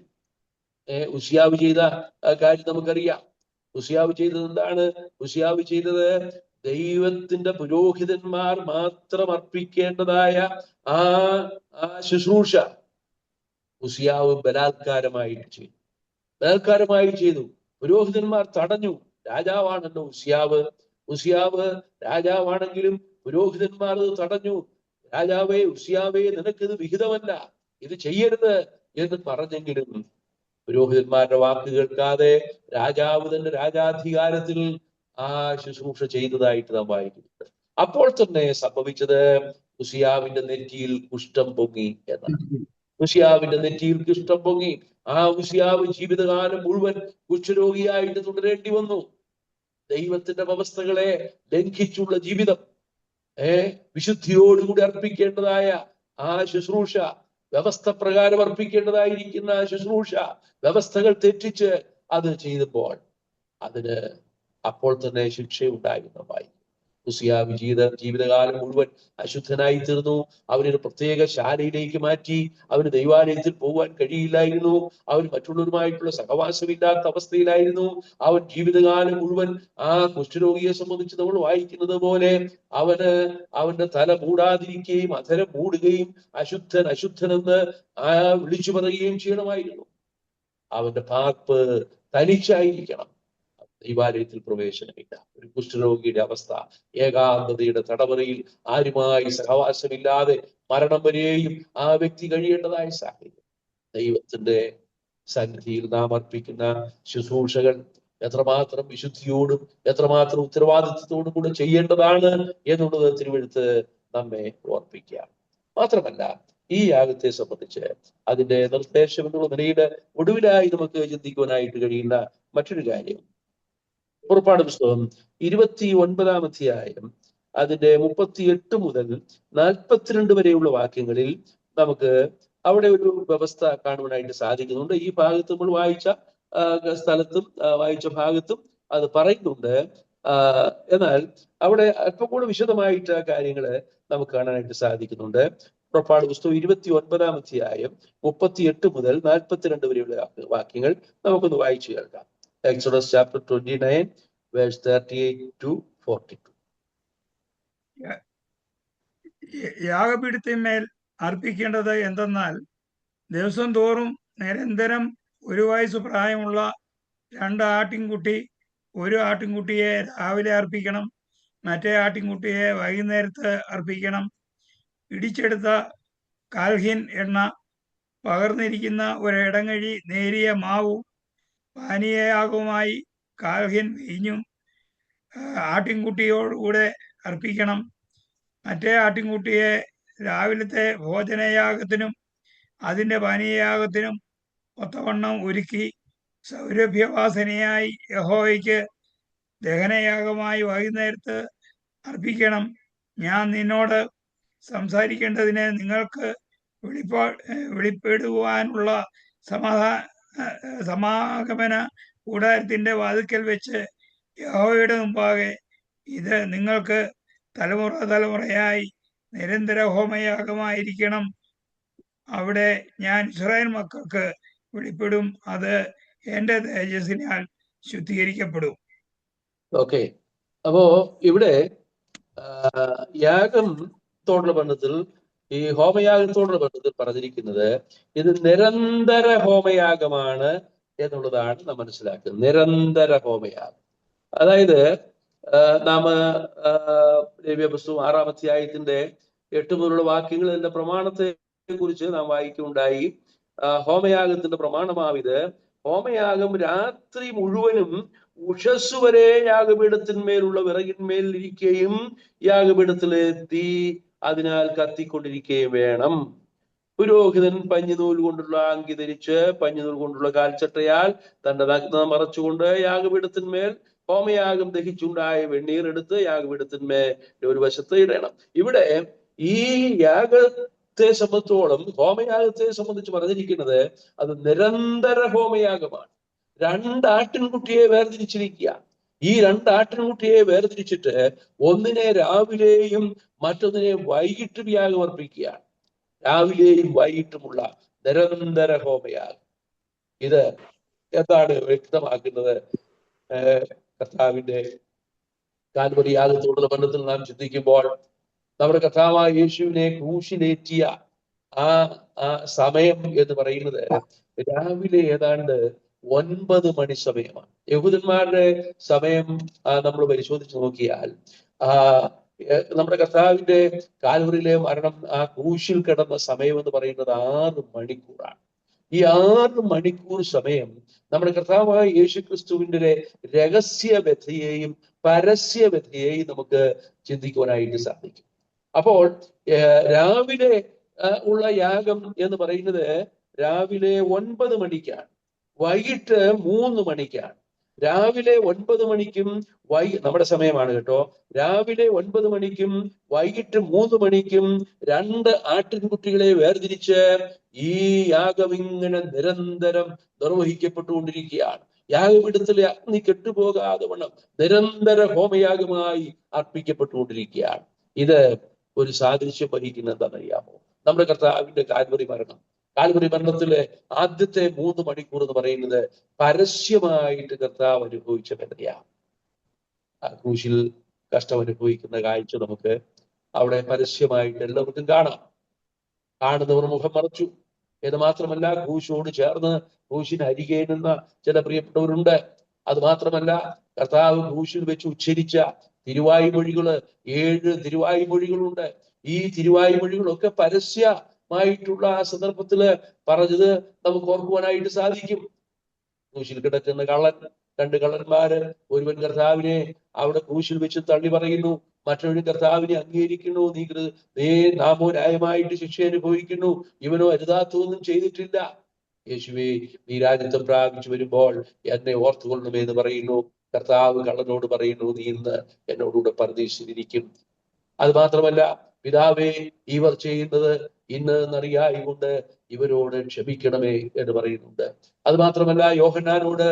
ഉസിയാവ് ചെയ്ത കാര്യം നമുക്കറിയാം. ഉസിയാവ് ചെയ്തത് എന്താണ്? ഉസിയാവ് ചെയ്തത് ദൈവത്തിന്റെ പുരോഹിതന്മാർ മാത്രം അർപ്പിക്കേണ്ടതായ ആ ശുശ്രൂഷ ഉസിയാവ് ബലാത്കാരമായിട്ട് ചെയ്തു. പുരോഹിതന്മാർ തടഞ്ഞു. രാജാവാണല്ലോ ഉസിയാവ് രാജാവാണെങ്കിലും പുരോഹിതന്മാർ തടഞ്ഞു. രാജാവേ, ഉസിയാവേ, നിനക്കിത് വിഹിതമല്ല, ഇത് ചെയ്യരുത് എന്ന് പറഞ്ഞെങ്കിലും പുരോഹിതന്മാരുടെ വാക്ക് കേൾക്കാതെ രാജാവ് തന്നെ രാജാധികാരത്തിൽ ആ ശുശ്രൂഷ ചെയ്തതായിട്ട് നാം വായിക്കുന്നുണ്ട്. അപ്പോൾ തന്നെ സംഭവിച്ചത് ഉസിയാവിന്റെ നെറ്റിയിൽ കുഷ്ഠം പൊങ്ങി എന്നാണ്. ഉസിയാവിന്റെ നെറ്റിയിൽ കുഷ്ഠം പൊങ്ങി. ആ ഉസിയാവ് ജീവിതകാലം മുഴുവൻ കുഷ്ഠരോഗിയായിട്ട് തുടരേണ്ടി വന്നു. ദൈവത്തിന്റെ വ്യവസ്ഥകളെ ലംഘിച്ചുള്ള ജീവിതം, വിശുദ്ധിയോടുകൂടി അർപ്പിക്കേണ്ടതായ ആ ശുശ്രൂഷ, വ്യവസ്ഥ പ്രകാരം അർപ്പിക്കേണ്ടതായിരിക്കുന്ന ശുശ്രൂഷ വ്യവസ്ഥകൾ തെറ്റിച്ച് അത് ചെയ്തപ്പോൾ അതിന് അപ്പോൾ തന്നെ ശിക്ഷയുണ്ടായിരുന്നതായി. ഉസിയാവ് ജീവിതകാലം മുഴുവൻ അശുദ്ധനായി തീർന്നു. അവനൊരു പ്രത്യേക ശാലയിലേക്ക് മാറ്റി. അവന് ദൈവാലയത്തിൽ പോകാൻ കഴിയില്ലായിരുന്നു. അവൻ മറ്റുള്ളവരുമായിട്ടുള്ള സഹവാസമില്ലാത്ത അവസ്ഥയിലായിരുന്നു. അവൻ ജീവിതകാലം മുഴുവൻ ആ കുഷ്ഠരോഗിയെ സംബന്ധിച്ച് നമ്മൾ വായിക്കുന്നത് പോലെ അവന്റെ തല മൂടാതിരിക്കുകയും അധരം മൂടുകയും അശുദ്ധനെന്ന് വിളിച്ചു പറയുകയും ചെയ്യണമായിരുന്നു. അവന്റെ പാർപ്പ് തനിച്ചായിരിക്കണം. ദൈവാലയത്തിൽ പ്രവേശനമില്ല. ഒരു കുഷ്ഠരോഗിയുടെ അവസ്ഥ ഏകാന്തതയുടെ തടവറയിൽ ആരുമായി സഹവാസമില്ലാതെ മരണം വരെയും ആ വ്യക്തി കഴിയേണ്ടതായ സാഹചര്യം. ദൈവത്തിന്റെ സന്നിധിയിൽ നാം അർപ്പിക്കുന്ന ശുശ്രൂഷകൾ എത്രമാത്രം വിശുദ്ധിയോടും എത്രമാത്രം ഉത്തരവാദിത്വത്തോടും കൂടെ ചെയ്യേണ്ടതാണ് എന്നുള്ളത് തിരുവെഴുത്ത് നമ്മെ ഓർപ്പിക്കുക. മാത്രമല്ല, ഈ യാഗത്തെ സംബന്ധിച്ച് അതിന്റെ നിർദ്ദേശം എന്നുള്ള നിലയിൽ ഒടുവിലായി നമുക്ക് ചിന്തിക്കുവാനായിട്ട് കഴിയുന്ന മറ്റൊരു കാര്യം, പുറപ്പാട് പുസ്തകം 29-ാം അധ്യായം അതിന്റെ 38 മുതൽ 42 വരെയുള്ള വാക്യങ്ങളിൽ നമുക്ക് അവിടെ ഒരു വ്യവസ്ഥ കാണുവാനായിട്ട് സാധിക്കുന്നുണ്ട്. ഈ ഭാഗത്ത് നമ്മൾ വായിച്ച സ്ഥലത്തും വായിച്ച ഭാഗത്തും അത് പറയുന്നുണ്ട്. എന്നാൽ അവിടെ അല്പം കൂടെ വിശദമായിട്ട് ആ കാര്യങ്ങള് നമുക്ക് കാണാനായിട്ട് സാധിക്കുന്നുണ്ട്. പുറപ്പാട് പുസ്തകം 29-ാം അധ്യായം 38 മുതൽ 42 വരെയുള്ള വാക്യങ്ങൾ നമുക്കൊന്ന് വായിച്ചു കേൾക്കാം. Exodus chapter 29 verse 38 to 42.
യാഗപീഠത്തിന്മേൽ അർപ്പിക്കേണ്ടത് എന്തെന്നാൽ, ദിവസം തോറും നിരന്തരം 1 വയസ്സ് പ്രായമുള്ള 2 ആട്ടിൻകുട്ടി, ഒരു ആട്ടിൻകുട്ടിയെ രാവിലെ അർപ്പിക്കണം, മറ്റേ ആട്ടിൻകുട്ടിയെ വൈകുന്നേരത്ത് അർപ്പിക്കണം. ഇടിച്ചെടുത്ത കാൽഹിൻ എണ്ണ, പകർന്നിരിക്കുന്ന ഒരു ഇടങ്ങഴി നേരിയ മാവും പാനീയയാഗവുമായി കാൽഹിൻ വീഞ്ഞും ആട്ടിൻകുട്ടിയോടുകൂടെ അർപ്പിക്കണം. മറ്റേ ആട്ടിൻകുട്ടിയെ രാവിലത്തെ ഭോജനയാഗത്തിനും അതിൻ്റെ പാനീയയാഗത്തിനും ഒത്തവണ്ണം ഒരുക്കി സൗരഭ്യവാസനയായി യഹോവയ്ക്ക് ദഹനയാഗമായി വൈകുന്നേരത്ത് അർപ്പിക്കണം. ഞാൻ നിന്നോട് സംസാരിക്കേണ്ടതിന് നിങ്ങൾക്ക് വെളിപ്പെടുവാനുള്ള സമാഗമന കൂടാരത്തിന്റെ വാതിൽക്കൽ വെച്ച് യഹോവയുടെ മുമ്പാകെ ഇത് നിങ്ങൾക്ക് തലമുറയായി നിരന്തര ഹോമയാഗമായിരിക്കണം. അവിടെ ഞാൻ ഇസ്രായേൽ മക്കൾക്ക് വെളിപ്പെടും. അത് എന്റെ തേജസ്സിനാൽ ശുദ്ധീകരിക്കപ്പെടും.
ഓക്കെ, അപ്പോ ഇവിടെ യാഗത്തോടുള്ള ബന്ധത്തിൽ, ഈ ഹോമയാഗത്തോടുള്ള ബന്ധത്തിൽ പറഞ്ഞിരിക്കുന്നത് ഇത് നിരന്തര ഹോമയാഗമാണ് എന്നുള്ളതാണ് നാം മനസ്സിലാക്കുന്നത്. നിരന്തര ഹോമയാഗം, അതായത് നാം ലേവ്യ പുസ്തകം 6-ാം അധ്യായത്തിന്റെ 8 മുതലുള്ള വാക്യങ്ങൾ ഇതിന്റെ പ്രമാണത്തെ കുറിച്ച് നാം വായിക്കുകയുണ്ടായി. ഹോമയാഗത്തിന്റെ പ്രമാണമാവിത്: ഹോമയാഗം രാത്രി മുഴുവനും ഉഷസ് വരെ യാഗപീഠത്തിന്മേലുള്ള വിറകിന്മേൽ ഇരിക്കുകയും യാഗപീഠത്തിലെ തീ അതിനാൽ കത്തിക്കൊണ്ടിരിക്കുകയും വേണം. പുരോഹിതൻ പഞ്ഞിനൂൽ കൊണ്ടുള്ള അങ്കി ധരിച്ച് പഞ്ഞിനൂൽ കൊണ്ടുള്ള കാൽച്ചട്ടയാൽ തന്റെ നഗ്നത മറച്ചുകൊണ്ട് യാഗപീഠത്തിന്മേൽ ഹോമയാഗം ദഹിച്ചുണ്ടായ വെണ്ണീർ എടുത്ത് യാഗപീഠത്തിന്മേൽ ഒരു വശത്ത് ഇടണം. ഇവിടെ ഈ യാഗത്തെ സംബന്ധിച്ചോളം, ഹോമയാഗത്തെ സംബന്ധിച്ച് പറഞ്ഞിരിക്കുന്നത് അത് നിരന്തര ഹോമയാഗമാണ്. 2 ആട്ടിൻകുട്ടിയെ വേർതിരിച്ചിരിക്കുക. ഈ 2 ആട്ടിൻകുട്ടിയെ വേർതിരിച്ചിട്ട് ഒന്നിനെ രാവിലെയും മറ്റൊന്നിനെ വൈകിട്ടും യാഗം അർപ്പിക്കുകയാണ്. രാവിലെയും വൈകിട്ടുമുള്ള നിരന്തര ഹോമയാഗം. ഇത് എന്താണ് വ്യക്തമാക്കുന്നത്? കർത്താവിന്റെ കാൽവരി യാഗത്തോടുള്ള ബന്ധത്തിൽ നാം ചിന്തിക്കുമ്പോൾ നമ്മുടെ കർത്താവായ യേശുവിനെ ക്രൂശിലേറ്റിയ ആ സമയം എന്ന് പറയുന്നത് രാവിലെ ഏതാണ്ട് 9 മണി സമയമാണ്. യഹൂദന്മാരുടെ സമയം നമ്മൾ പരിശോധിച്ച് നോക്കിയാൽ നമ്മുടെ കർത്താവിന്റെ കാൽവരിയിലെ മരണം, ആ ക്രൂശിൽ കിടന്ന സമയം എന്ന് പറയുന്നത് 6 മണിക്കൂറാണ്. ഈ 6 മണിക്കൂർ സമയം നമ്മുടെ കർത്താവായ യേശു ക്രിസ്തുവിന്റെ രഹസ്യവ്യഥയെയും പരസ്യവ്യഥയെയും നമുക്ക് ചിന്തിക്കുവാനായിട്ട് സാധിക്കും. അപ്പോൾ രാവിലെ ഉള്ള യാഗം എന്ന് പറയുന്നത് രാവിലെ 9 മണിക്കാണ്, വൈകിട്ട് 3 മണിക്കാണ്. രാവിലെ 9 മണിക്കും നമ്മുടെ സമയമാണ് കേട്ടോ. രാവിലെ 9 മണിക്കും വൈകിട്ട് 3 മണിക്കും 2 ആട്ടിൻകുട്ടികളെ വേർതിരിച്ച് ഈ യാഗം ഇങ്ങനെ നിരന്തരം നിർവഹിക്കപ്പെട്ടുകൊണ്ടിരിക്കുകയാണ്. യാഗപീഠത്തിലെ അഗ്നി കെട്ടുപോകാതെ വണ്ണം നിരന്തര ഹോമയാഗമായി അർപ്പിക്കപ്പെട്ടുകൊണ്ടിരിക്കുകയാണ്. ഇത് ഒരു സാദൃശ്യം വഹിക്കുന്നത് എന്താണെന്നറിയാമോ? നമ്മുടെ കർത്താവിന്റെ കാൽവരി മരണം. കാൽവരി മരണത്തിലെ ആദ്യത്തെ 3 മണിക്കൂർ എന്ന് പറയുന്നത് പരസ്യമായിട്ട് കർത്താവ് അനുഭവിച്ച വേദനയാണ്. ആ ക്രൂശിൽ കഷ്ടം അനുഭവിക്കുന്ന കാഴ്ച നമുക്ക് അവിടെ പരസ്യമായിട്ട് എല്ലാവർക്കും കാണാം. കാണുന്നവർ മുഖം മറച്ചു എന്ന് മാത്രമല്ല, ക്രൂശോട് ചേർന്ന് ക്രൂശിന് അരികെ നിന്ന ചില പ്രിയപ്പെട്ടവരുണ്ട്. അത് മാത്രമല്ല, കർത്താവ് ക്രൂശിൽ വെച്ച് ഉച്ചരിച്ച തിരുവായ്മൊഴികള് 7 തിരുവായ്മൊഴികളുണ്ട്. ഈ തിരുവായ്മൊഴികളൊക്കെ പരസ്യമായിട്ടുള്ള ആ സന്ദർഭത്തില് പറഞ്ഞത് നമുക്ക് ഓർക്കുവാനായിട്ട് സാധിക്കും. ക്രൂശിൽ കിടക്കുന്ന കള്ളൻ, 2 കള്ളന്മാര്, ഒരുവൻ കർത്താവിനെ അവിടെ ക്രൂശിൽ വെച്ച് തള്ളി പറയുന്നു, മറ്റൊരു കർത്താവിനെ അംഗീകരിക്കുന്നു. നീ നാമോ ന്യായമായിട്ട് ശിക്ഷ അനുഭവിക്കുന്നു, ഇവനോ അരുതാത്തൊന്നും ചെയ്തിട്ടില്ല. യേശുവേ, നീ രാജ്യത്വം പ്രാപിച്ചു വരുമ്പോൾ എന്നെ ഓർത്തുകൊള്ളണമേ എന്ന് പറയുന്നു. കർത്താവ് കള്ളനോട് പറയുന്നു, നീ ഇന്ന് എന്നോടുകൂടെ പരദീസിലിരിക്കും. അത് മാത്രമല്ല, പിതാവേ, ഇവർ ചെയ്യുന്നത് ഇന്ന് എന്നറിയായിക്കൊണ്ട് ഇവരോട് ക്ഷമിക്കണമേ എന്ന് പറയുന്നുണ്ട്. അത് മാത്രമല്ല, യോഹന്നാനോട്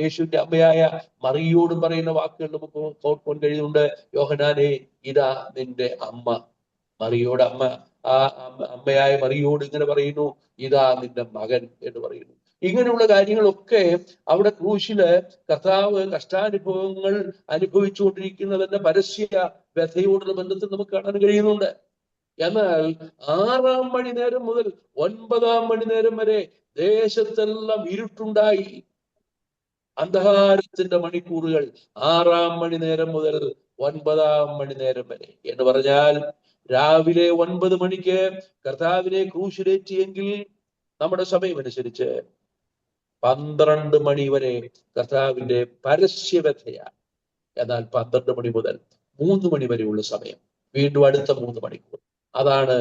യേശുവിന്റെ അമ്മയായ മറിയോടും പറയുന്ന വാക്കുകൾ നമുക്ക് ഓർക്കാൻ കഴിയുന്നുണ്ട്. യോഹന്നാനെ, ഇതാ നിന്റെ അമ്മ. മറിയോട് അമ്മയായ മറിയോട് ഇങ്ങനെ പറയുന്നു, ഇതാ നിന്റെ മകൻ എന്ന് പറയുന്നു. ഇങ്ങനെയുള്ള കാര്യങ്ങളൊക്കെ അവിടെ ക്രൂശില് കർത്താവ് കഷ്ടാനുഭവങ്ങൾ അനുഭവിച്ചുകൊണ്ടിരിക്കുന്നതിന്റെ പരസ്യ വ്യഥയോടുള്ള ബന്ധത്തിൽ നമുക്ക് കാണാൻ കഴിയുന്നുണ്ട്. എന്നാൽ 6-ാം മണി നേരം മുതൽ 9-ാം മണി നേരം വരെ ദേശത്തെല്ലാം ഇരുട്ടുണ്ടായി. അന്ധകാരത്തിന്റെ മണിക്കൂറുകൾ 6-ാം മണി നേരം മുതൽ 9-ാം മണി നേരം വരെ എന്ന് പറഞ്ഞാൽ, രാവിലെ 9 മണിക്ക് കർത്താവിനെ ക്രൂശിലേറ്റിയെങ്കിൽ നമ്മുടെ സമയമനുസരിച്ച് 12 മണി വരെ കർത്താവിന്റെ പരസ്യവ്യഥയാണ്. എന്നാൽ 12 മണി മുതൽ 3 മണി വരെയുള്ള സമയം വീണ്ടും അടുത്ത 3 മണിക്കൂർ. അതാണ്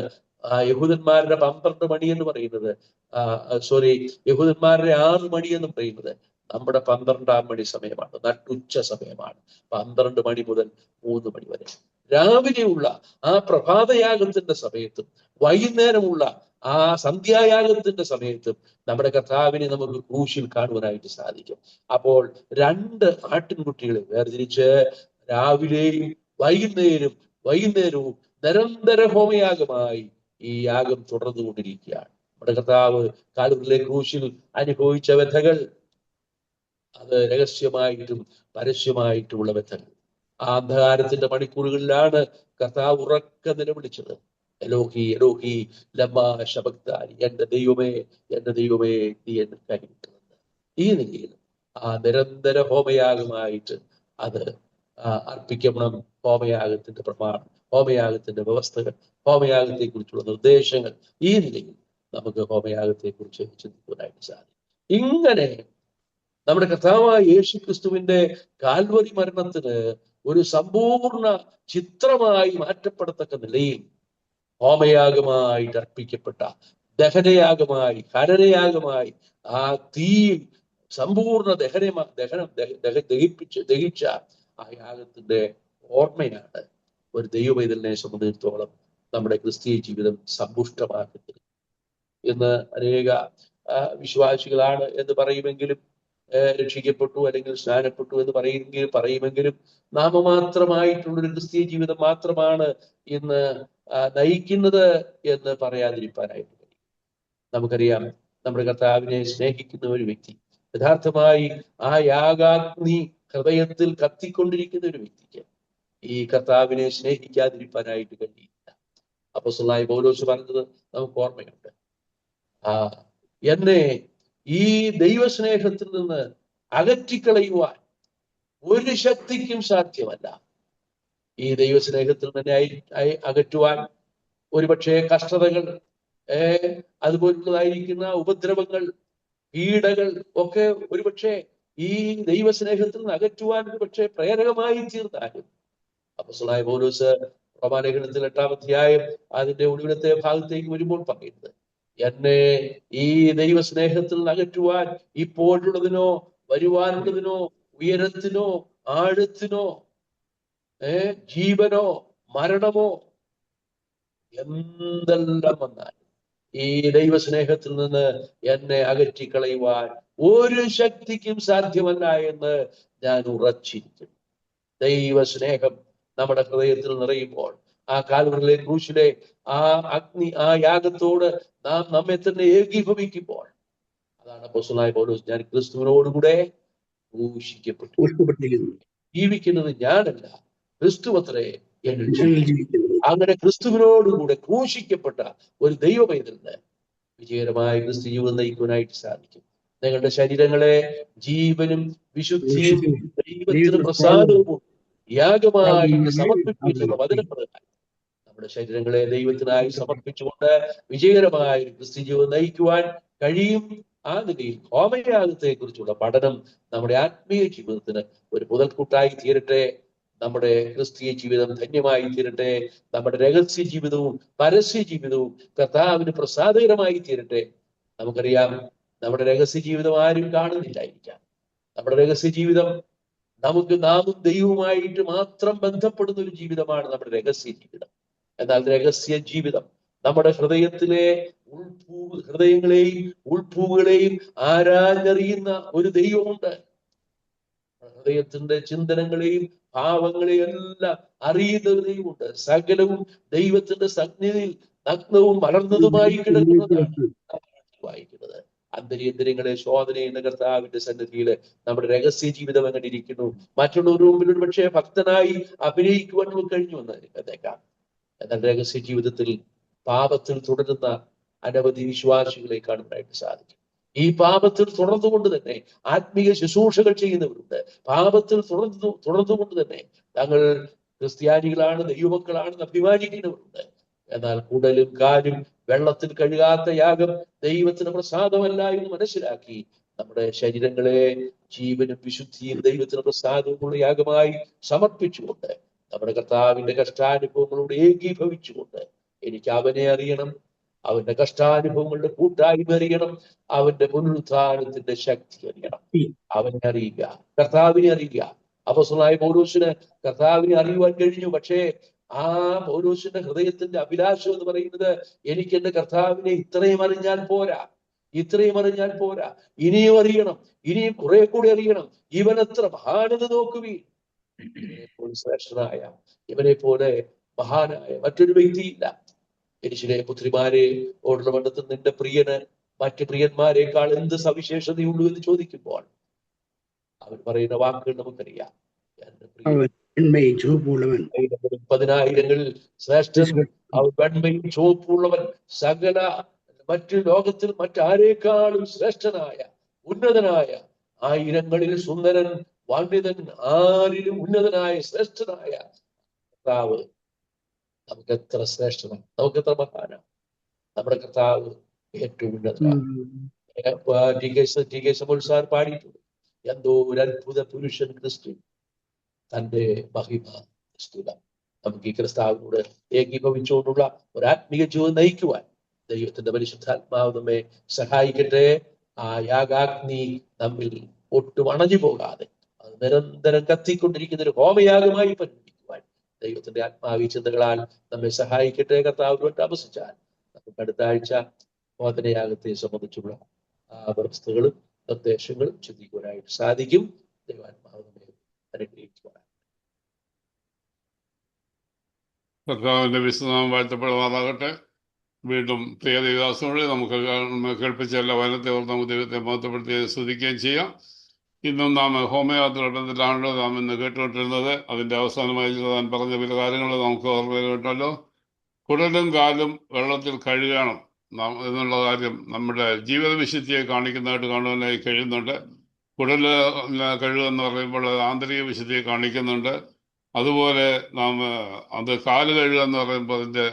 യഹൂദന്മാരുടെ 12 മണി എന്ന് പറയുന്നത്. യഹൂദന്മാരുടെ 6 മണി എന്ന് പറയുന്നത് നമ്മുടെ 12-ാം മണി സമയമാണ്, നട്ടുച്ച സമയമാണ്. 12 മണി മുതൽ 3 മണി വരെ രാവിലെയുള്ള ആ പ്രഭാതയാഗത്തിന്റെ സമയത്തും വൈകുന്നേരമുള്ള ആ സന്ധ്യായാഗത്തിന്റെ സമയത്തും നമ്മുടെ കർത്താവിനെ നമുക്ക് ക്രൂശിൽ കാണുവാനായിട്ട് സാധിക്കും. അപ്പോൾ 2 ആട്ടിൻകുട്ടികളെ വേർതിരിച്ച് രാവിലെയും വൈകുന്നേരം വൈകുന്നേരവും നിരന്തര ഹോമയാഗമായി ഈ യാഗം തുടർന്നുകൊണ്ടിരിക്കുകയാണ്. നമ്മുടെ കർത്താവ് കാൽവരിയിലെ ക്രൂശിൽ അനുഭവിച്ച വ്യഥകൾ, അത് രഹസ്യമായിട്ടും പരസ്യമായിട്ടുമുള്ള വ്യഥകൾ. ആ അന്ധകാരത്തിന്റെ മണിക്കൂറുകളിലാണ് കർത്താവ് ഉറക്ക നിലവിളിച്ചത്, എലോഹി എലോഹി ലമ്മാ ശബക്താനി, എന്റെ ദൈവമേ നീ എന്നെ കൈവിട്ടത്. ഈ നിലയിൽ ആ നിരന്തര ഹോമയാഗമായിട്ട് അത് അർപ്പിക്കണം. ഹോമയാഗത്തിന്റെ പ്രമാണം, ഹോമയാഗത്തിന്റെ വ്യവസ്ഥകൾ, ഹോമയാഗത്തെ കുറിച്ചുള്ള നിർദ്ദേശങ്ങൾ, ഈ നിലയിൽ നമുക്ക് ഹോമയാഗത്തെ കുറിച്ച് ചിന്തിക്കുവാനായിട്ട് സാധിക്കും. ഇങ്ങനെ നമ്മുടെ കർത്താവായ യേശു ക്രിസ്തുവിന്റെ കാൽവരി മരണത്തിന് ഒരു സമ്പൂർണ്ണ ചിത്രമായി മാറ്റപ്പെടത്തക്ക നിലയിൽ ഹോമയാഗമായിട്ട് അർപ്പിക്കപ്പെട്ട, ദഹനയാഗമായി, ഹനനയാഗമായി ആ തീയിൽ സമ്പൂർണ്ണ ദഹിച്ച ആ യാഗത്തിന്റെ ഓർമ്മയാണ് ഒരു ദൈവപൈതലിനെ സംബന്ധിച്ചിടത്തോളം നമ്മുടെ ക്രിസ്തീയ ജീവിതം സമ്പുഷ്ടമാക്കുന്നത്. ഇന്ന് അനേക വിശ്വാസികളാണ് എന്ന് പറയുമെങ്കിലും, രക്ഷിക്കപ്പെട്ടു അല്ലെങ്കിൽ സ്നാനപ്പെട്ടു എന്ന് പറയുമെങ്കിലും നാമമാത്രമായിട്ടുള്ളൊരു ക്രിസ്തീയ ജീവിതം മാത്രമാണ് ഇന്ന് നയിക്കുന്നത് എന്ന് പറയാതിരിക്കാനായിട്ട് കഴിയും. നമുക്കറിയാം, നമ്മുടെ കർത്താവിനെ സ്നേഹിക്കുന്ന ഒരു വ്യക്തി, യഥാർത്ഥമായി ആ യാഗാഗ്നി ഹൃദയത്തിൽ കത്തിക്കൊണ്ടിരിക്കുന്ന ഒരു വ്യക്തിക്ക് ഈ കർത്താവിനെ സ്നേഹിക്കാതിരിക്കാനായിട്ട് കഴിയില്ല. അപ്പോസ്തലനായ പൗലോസ് പറഞ്ഞത് നമുക്ക് ഓർമ്മയുണ്ട്, എന്നെ ഈ ദൈവസ്നേഹത്തിൽ നിന്ന് അകറ്റിക്കളയുവാൻ ഒരു ശക്തിക്കും സാധ്യമല്ല. ഈ ദൈവസ്നേഹത്തിൽ തന്നെ അകറ്റുവാൻ ഒരുപക്ഷെ കഷ്ടതകൾ, അതുപോലുള്ളതായിരിക്കുന്ന ഉപദ്രവങ്ങൾ, പീഡകൾ ഒക്കെ ഒരുപക്ഷെ ഈ ദൈവസ്നേഹത്തിൽ നിന്ന് അകറ്റുവാൻ ഒരുപക്ഷെ പ്രേരകമായി തീർന്നാലും അപ്പോസ്തലനായ പൗലോസ് റോമാലേഖനത്തിൽ 8-ാം അധ്യായം അതിന്റെ ഒടുവിലത്തെ ഭാഗത്തേക്ക് വരുമ്പോൾ പറയുന്നത്, എന്നെ ഈ ദൈവസ്നേഹത്തിൽ നിന്ന് അകറ്റുവാൻ ഇപ്പോഴുള്ളതിനോ വരുവാനുള്ളതിനോ ഉയരത്തിനോ ആഴത്തിനോ ജീവനോ മരണമോ എന്തെല്ലാം വന്നാൽ ഈ ദൈവസ്നേഹത്തിൽ നിന്ന് എന്നെ അകറ്റിക്കളയുവാൻ ഒരു ശക്തിക്കും സാധ്യമല്ല എന്ന് ഞാൻ ഉറച്ചിരിക്കുന്നു. ദൈവസ്നേഹം നമ്മുടെ ഹൃദയത്തിൽ നിറയുമ്പോൾ, ആ കാൽവരിയിലെ ക്രൂശിലെ ആ അഗ്നി, ആ യാഗത്തോട് നാം നമ്മെ തന്നെ ഏകീഭവിക്കുമ്പോൾ, അതാണ് അപ്പോസ്തലനായ പൗലോസ്, ഞാൻ ക്രിസ്തുവിനോടുകൂടെ ക്രൂശിക്കപ്പെട്ടു, ജീവിക്കുന്നത് ഞാനല്ല ക്രിസ്തുവത്രേ എന്നിൽ ജീവിക്കുന്നു. അങ്ങനെ ക്രിസ്തുവിനോടുകൂടെ ക്രൂശിക്കപ്പെട്ട ഒരു ദൈവപൈതലിന് വിജയകരമായ ക്രിസ്തു ജീവിതം നയിക്കുവാനായിട്ട് സാധിക്കും. നിങ്ങളുടെ ശരീരങ്ങളെ ജീവനും വിശുദ്ധിയും ദൈവത്തിന് പ്രസാദവും യാഗമായിട്ട് സമർപ്പിക്കുന്ന വചനപ്രകാരം നമ്മുടെ ശരീരങ്ങളെ ദൈവത്തിനായി സമർപ്പിച്ചുകൊണ്ട് വിജയകരമായ ക്രിസ്തു ജീവിതം നയിക്കുവാൻ കഴിയും. ആ നിലയിൽ ഹോമയാഗത്തെ കുറിച്ചുള്ള പഠനം നമ്മുടെ ആത്മീയ ജീവിതത്തിന് ഒരു മുതൽക്കൂട്ടായി തീരട്ടെ. നമ്മുടെ ക്രിസ്തീയ ജീവിതം ധന്യമായി തീരട്ടെ. നമ്മുടെ രഹസ്യ ജീവിതവും പരസ്യ ജീവിതവും കർത്താവിന് പ്രസാദകരമായി തീരട്ടെ. നമുക്കറിയാം, നമ്മുടെ രഹസ്യ ജീവിതം ആരും കാണുന്നില്ലായിരിക്കാം. നമ്മുടെ രഹസ്യ ജീവിതം നാമും ദൈവവുമായിട്ട് മാത്രം ബന്ധപ്പെടുന്ന ഒരു ജീവിതമാണ് നമ്മുടെ രഹസ്യ ജീവിതം. എന്നാൽ രഹസ്യ ജീവിതം നമ്മുടെ ഹൃദയങ്ങളെയും ഉൾഭൂകളെയും ആരാഞ്ഞറിയുന്ന ഒരു ദൈവമുണ്ട്. ഹൃദയത്തിന്റെ ചിന്തനങ്ങളെയും ഭാവങ്ങളെയും എല്ലാം അറിയുന്ന ഒരു ദൈവമുണ്ട്. സകലവും ദൈവത്തിന്റെ സന്നിധിയിൽ നഗ്നവും വളർന്നതുമായി കിടക്കുന്നതാണ് വായിക്കുന്നത്. അന്തരീന്ദ്രിയങ്ങളെ ശോധന ചെയ്യുന്ന കർത്താവിന്റെ സന്നിധിയില് നമ്മുടെ രഹസ്യ ജീവിതം എങ്ങനെ ഇരിക്കുന്നു? മറ്റുള്ളവരുടെ മുമ്പിൽ ഒരു പക്ഷേ ഭക്തനായി അഭിനയിക്കുവാൻ നമുക്ക് കഴിഞ്ഞു എന്നേക്കാം. എന്നാൽ രഹസ്യ ജീവിതത്തിൽ പാപത്തിൽ തുടരുന്ന അനവധി വിശ്വാസികളെ കാണുവാനായിട്ട് സാധിക്കും. ഈ പാപത്തിൽ തുടർന്നുകൊണ്ട് തന്നെ ആത്മീയ ശുശ്രൂഷകൾ ചെയ്യുന്നവരുണ്ട്. പാപത്തിൽ തുടർന്നുകൊണ്ട് തന്നെ തങ്ങൾ ക്രിസ്ത്യാനികളാണ്, ദൈവമക്കളാണെന്ന് അഭിമാനിക്കുന്നവരുണ്ട്. എന്നാൽ കുടലും കാലും വെള്ളത്തിൽ കഴുകാത്ത യാഗം ദൈവത്തിന് പ്രസാദമല്ല എന്ന് മനസ്സിലാക്കി നമ്മുടെ ശരീരങ്ങളെ ജീവനും വിശുദ്ധിയും ദൈവത്തിന് പ്രസാദവുമുള്ള യാഗമായി സമർപ്പിച്ചുകൊണ്ട് നമ്മുടെ കർത്താവിന്റെ കഷ്ടാനുഭവങ്ങളോട് ഏകീഭവിച്ചുകൊണ്ട് എനിക്ക് അവനെ അറിയണം, അവന്റെ കഷ്ടാനുഭവങ്ങളുടെ കൂട്ടായ്മ അറിയണം, അവന്റെ പുനരുത്ഥാനത്തിന്റെ ശക്തി അറിയണം, അവനെ അറിയുക, കർത്താവിനെ അറിയുക. അപ്പോസ്തലനായ പൗലോസിന് കർത്താവിനെ അറിയുവാൻ കഴിഞ്ഞു. പക്ഷേ ആ പൗലോസിന്റെ ഹൃദയത്തിന്റെ അഭിലാഷം എന്ന് പറയുന്നത്, എനിക്ക് എന്റെ കർത്താവിനെ ഇത്രയും അറിഞ്ഞാൽ പോരാ, ഇനിയും അറിയണം, ഇനിയും കുറെ കൂടി അറിയണം. ഇവൻ എത്ര മഹാനത നോക്കുവീൻ, ശ്രേഷ്ഠനായ ഇവനെ പോലെ മഹാനായ മറ്റൊരു വ്യക്തിയില്ല. യെരൂശലേം പുത്രിമാരെ ഓർണമെടുത്ത് നിന്റെ പ്രിയന് മറ്റ് പ്രിയന്മാരെക്കാൾ എന്ത് സവിശേഷതയുള്ളൂ എന്ന് ചോദിക്കുമ്പോൾ അവൻ പറയുന്ന വാക്കുകൾ നമുക്കറിയാം. എന്റെ പ്രിയൻ
ചുവപ്പുള്ളവൻ,
പതിനായിരങ്ങളിൽ ശ്രേഷ്ഠൻ, അവൻ വെണ്മയും ചുവപ്പുള്ളവൻ, സകല മറ്റു ലോകത്തിൽ മറ്റാരേക്കാളും ശ്രേഷ്ഠനായ ഉന്നതനായ, ആയിരങ്ങളിൽ സുന്ദരൻ വാണ്യതൻ, ആരിലും ഉന്നതനായ ശ്രേഷ്ഠനായ കർത്താവ് നമുക്ക് എത്ര ശ്രേഷ്ഠനാണ്, നമുക്ക് എത്ര മഹാനാണ്. നമ്മുടെ കർത്താവ് ഏറ്റവും ഉന്നതനാണ്. ടി കെ സമോത്സാർ പാടിയിട്ടുണ്ട്, എന്തോ ഒരു അത്ഭുത പുരുഷൻ ക്രിസ്തു, തന്റെ മഹിമ ക്രിസ്തുല. നമുക്ക് ഈ ക്രിസ്താവിനോട് ഏകീഭവിച്ചുകൊണ്ടുള്ള ഒരു ആത്മീയ ജീവിതം നയിക്കുവാൻ ദൈവത്തിന്റെ പരിശുദ്ധാത്മാവ് നമ്മെ സഹായിക്കട്ടെ. ആ യാഗാഗ്നി നമ്മിൽ ഒട്ടും അണഞ്ഞു പോകാതെ അത് നിരന്തരം കത്തിക്കൊണ്ടിരിക്കുന്ന ഒരു ഹോമയാഗമായി പരിഗണിക്കുവാൻ ദൈവത്തിന്റെ ആത്മാവി ചിന്തകളാൽ നമ്മെ സഹായിക്കട്ടെ. കർത്താവിനോട് താമസിച്ചാൽ നമുക്ക് അടുത്ത ആഴ്ച ബോധനയാഗത്തെ സംബന്ധിച്ചുള്ള വ്യവസ്ഥകളും നിർദ്ദേശങ്ങളും ചിന്തിക്കുവാനായിട്ട് സാധിക്കും. ദൈവാത്മാവ് നമ്മെ അനുഗ്രഹിക്കുവാൻ.
കർത്താവിന്റെ വിശുദ്ധനാമം വാഴ്ത്തപ്പെടുമാറാകട്ടെ. വീണ്ടും പ്രിയ ദേവദാസനോട് നമുക്ക് കേൾപ്പിച്ച എല്ലാ വചനത്തെ ഓർത്ത് നമുക്ക് ദൈവത്തെ മഹത്വപ്പെടുത്തി സ്തുതിക്കുകയും ചെയ്യാം. ഇന്നും നാം ഹോമയാത്രഘട്ടത്തിലാണല്ലോ നാം ഇന്ന് കേട്ടുകൊണ്ടിരുന്നത്. അതിന്റെ അവസാനമായി താൻ പറഞ്ഞ പല കാര്യങ്ങൾ നമുക്ക് ഓർമ്മ കേട്ടല്ലോ. കുടലും കാലും വെള്ളത്തിൽ കഴുകണം നാം എന്നുള്ള കാര്യം നമ്മുടെ ജീവിത വിശുദ്ധിയെ കാണിക്കുന്നതായിട്ട് കാണുവാനായി കഴിയുന്നുണ്ട്. കുടല് കഴുകുക എന്ന് പറയുമ്പോൾ ആന്തരിക വിശുദ്ധിയെ കാണിക്കുന്നുണ്ട്. അതുപോലെ നാം അത് കാല് കഴുകുക എന്ന് പറയുമ്പോൾ അതിൻ്റെ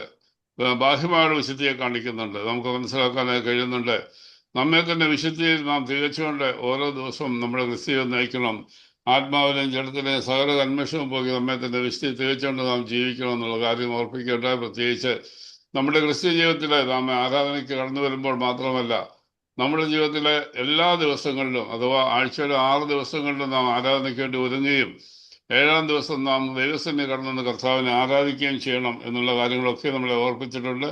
ബാഹ്യമായ വിശുദ്ധിയെ കാണിക്കുന്നുണ്ട്. നമുക്ക് മനസ്സിലാക്കാനായി കഴിയുന്നുണ്ട്. നമ്മെ തന്നെ വിശുദ്ധിയിൽ നാം തികച്ചുകൊണ്ട് ഓരോ ദിവസവും നമ്മുടെ ക്രിസ്തീയം നയിക്കണം. ആത്മാവിലെയും ജഡത്തിലെയും സകല കന്മഷവും പോയി നമ്മെ തന്നെ വിശുദ്ധി തികച്ചുകൊണ്ട് നാം ജീവിക്കണം എന്നുള്ള കാര്യം ഓർപ്പിക്കേണ്ട. പ്രത്യേകിച്ച് നമ്മുടെ ക്രിസ്ത്യ ജീവിതത്തിലെ നാം ആരാധനയ്ക്ക് കടന്നു വരുമ്പോൾ മാത്രമല്ല, നമ്മുടെ ജീവിതത്തിലെ എല്ലാ ദിവസങ്ങളിലും അഥവാ ആഴ്ചയിലെ 6 ദിവസങ്ങളിലും നാം ആരാധനയ്ക്ക് വേണ്ടി ഒരുങ്ങുകയും 7-ാം ദിവസം നാം ദൈവസന്നിധി കടന്നു കർത്താവിനെ ആരാധിക്കുകയും ചെയ്യണം എന്നുള്ള കാര്യങ്ങളൊക്കെ നമ്മളെ ഓർപ്പിച്ചിട്ടുണ്ട്.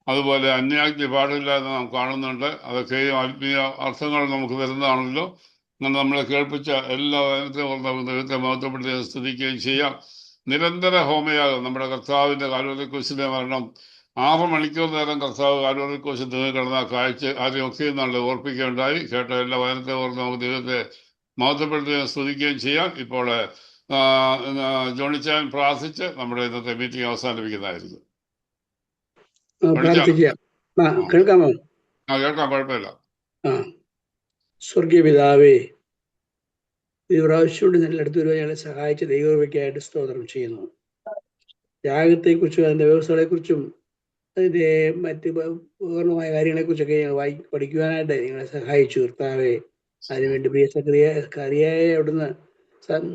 അതുപോലെ അന്യാജ്ഞ പാടില്ല എന്ന് നാം കാണുന്നുണ്ട്. അതൊക്കെയും ആത്മീയ അർത്ഥങ്ങൾ നമുക്ക് തരുന്നതാണല്ലോ. അങ്ങനെ നമ്മളെ കേൾപ്പിച്ച എല്ലാ വചനത്തെയും ദൈവത്തെ മഹത്വപ്പെടുത്തി സ്തുതിക്കുകയും ചെയ്യാം. നിരന്തര ഹോമയാകും നമ്മുടെ കർത്താവിൻ്റെ കാൽവരിക്രൂശിലെ മരണം. 6 മണിക്കൂർ നേരം കർത്താവ് കാൽവരിക്രൂശിൽ നിന്ന് കിടന്ന കാര്യമൊക്കെ നമ്മളെ ഓർപ്പിക്കുകയുണ്ടായി. കേട്ട എല്ലാ വചനത്തെ ഓർത്ത് നമുക്ക് ദൈവത്തെ മഹത്വപ്പെടുത്തി സ്തുതിക്കുകയും ചെയ്യാം. ഇപ്പോൾ ജോണിച്ചാൻ പ്രാർത്ഥിച്ച് നമ്മുടെ ഇന്നത്തെ മീറ്റിംഗ് അവസാനിപ്പിക്കുന്നതായിരിക്കും.
കേൾക്കാമോ?
കേൾക്കാം, കുഴപ്പമില്ല.
സ്വർഗീയ പിതാവേ, ഈ പ്രാവശ്യം അടുത്ത് വരുവാൻ ഞങ്ങളെ സഹായിച്ച ദൈവകൃപയ്ക്കായിട്ട് സ്തോത്രം ചെയ്യുന്നു. യാഗത്തെക്കുറിച്ചും അതിന്റെ വ്യവസ്ഥകളെക്കുറിച്ചും അതിന്റെ മറ്റ് പൂർണ്ണമായ കാര്യങ്ങളെക്കുറിച്ചൊക്കെ ഞങ്ങൾ പഠിക്കുവാനായിട്ട് നിങ്ങളെ സഹായിച്ചു കർത്താവേ. അതിനുവേണ്ടി പ്രിയ കറിയായ അവിടുന്ന്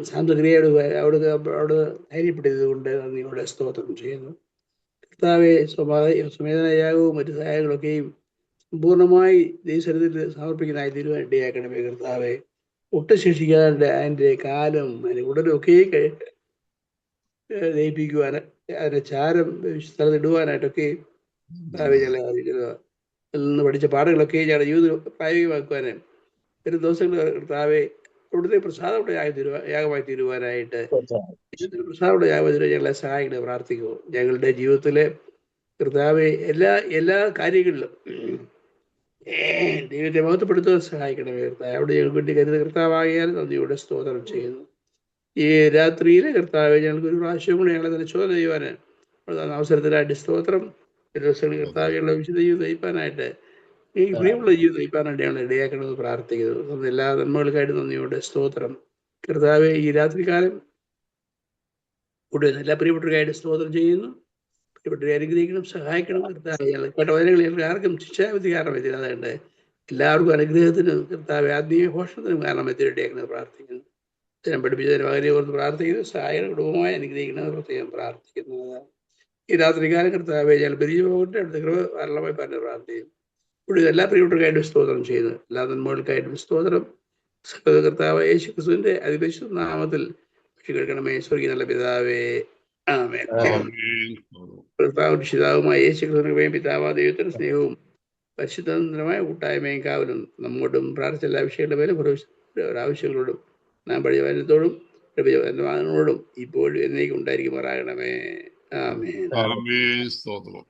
സാന്ത്വക്രിയയോട് അവിടെ ധൈര്യപ്പെട്ടത് കൊണ്ട് നിങ്ങളുടെ സ്തോത്രം ചെയ്യുന്നു കർത്താവെ. സ്വമേധനയാകവും മറ്റു സഹായങ്ങളൊക്കെയും സമ്പൂർണമായി ദൈവസന്നിധിയിൽ സമർപ്പിക്കുന്നതായി തീരുമാനിടയാക്കണമേ കർത്താവെ. ഒട്ടും ശേഷിക്കാതെ അതിൻ്റെ കാലം അതിൻ്റെ ഉടലൊക്കെ ദയിപ്പിക്കുവാൻ അതിൻ്റെ ചാരം സ്ഥലത്തിടുവാനായിട്ടൊക്കെ ഞങ്ങളെ അതിൽ നിന്ന് പഠിച്ച പാഠങ്ങളൊക്കെ ഞങ്ങളുടെ ജീവിതം പ്രായോഗികമാക്കുവാനും വരും ദിവസങ്ങൾ കർത്താവെ അവിടുത്തെ പ്രസാദയുടെ യാഗമായി തീരുവാനായിട്ട് പ്രസാദയുടെ യാഗമായി തീരുവാൻ ഞങ്ങളെ സഹായിക്കണേ പ്രാർത്ഥിക്കുമോ. ഞങ്ങളുടെ ജീവിതത്തിലെ കർത്താവെ എല്ലാ കാര്യങ്ങളിലും ദൈവത്തെ മഹത്വപ്പെടുത്തുവാൻ സഹായിക്കണമേ കർത്താവ്. അവിടെ ഞങ്ങൾക്ക് വേണ്ടി കരുത കർത്താവാകിയാൽ നന്ദിയോടെ സ്തോത്രം ചെയ്യുന്നു. ഈ രാത്രിയിലെ കർത്താവെ ഞങ്ങൾക്ക് ഒരു പ്രാവശ്യം കൂടി ഞങ്ങളെ തന്നെ ചോദ്യം ചെയ്യുവാൻ അവസരത്തിനായിട്ട് സ്തോത്രം. ദിവസങ്ങളിൽ കർത്താവ് ഞങ്ങളെ വിശുദ്ധ ജീവിതം നയിപ്പാനായിട്ട് ഈ പ്രിയമുള്ള ജീവിതം നയിപ്പാനായിട്ട് ഞങ്ങൾ ഇടയാക്കണമെന്ന് പ്രാർത്ഥിക്കുന്നു. എല്ലാ നന്മകൾക്കായിട്ട് നന്ദിയോടെ സ്തോത്രം കർത്താവെ. ഈ രാത്രികാലം കൂടുതൽ എല്ലാ പ്രിയപ്പെട്ടവർക്കായിട്ട് സ്തോത്രം ചെയ്യുന്നു. പ്രിയപ്പെട്ടവരെ അനുഗ്രഹിക്കണം, സഹായിക്കണം കർത്താവ്. ഞങ്ങൾക്ക് വചനങ്ങൾ ഞങ്ങൾക്ക് ആർക്കും ശിക്ഷാവിധി കാരണമായി തീരാതെ എല്ലാവർക്കും അനുഗ്രഹത്തിനും കർത്താവ് ആത്മീയ ഘോഷത്തിനും കാരണമായി തീരട്ടെയെന്ന് പ്രാർത്ഥിക്കുന്നു. ജനം പഠിപ്പിച്ചതിന് പകരം ഓർത്ത് പ്രാർത്ഥിക്കുന്നു. സഹായ കുടുംബമായി അനുഗ്രഹിക്കണമെന്ന് പ്രത്യേകം പ്രാർത്ഥിക്കുന്നത്. ഈ രാത്രികാലം കർത്താവെ ഞങ്ങൾ പിരിഞ്ഞു പോകട്ടെ, അടുത്ത കൃപ ധാരാളമായി പറഞ്ഞ് പ്രാർത്ഥിക്കുന്നു. ഇവിടെ എല്ലാ പ്രിയപ്പെട്ടവർക്കായിട്ടും സ്തോത്രം ചെയ്യുന്നു. എല്ലാ നന്മകൾക്കായിട്ടും സ്തോത്രം. കർത്താവ് യേശു ക്രിസ്തുവിന്റെ അതിപരിശുദ്ധ നാമത്തിൽ കേൾക്കണമേ. സ്വർഗീയ നല്ല പിതാവേ, ആമേൻ. കർത്താവുമായ യേശു ക്രിസ്തുവിന്റെ പിതാവാ ദൈവത്തിന്റെ സ്നേഹവും പരിശുദ്ധമായ കൂട്ടായ്മയും കാവലും നമ്മോടും പ്രാർത്ഥിച്ച എല്ലാ വിഷയങ്ങളുടെ മേലും ആവശ്യങ്ങളോടും നാം പഠിച്ച വചനത്തോടും മകനോടും ഇപ്പോഴും എന്നേക്കും ഉണ്ടായിരിക്കുമാറാകണമേ. ആമേൻ.
ആമേൻ. സ്തോത്രം.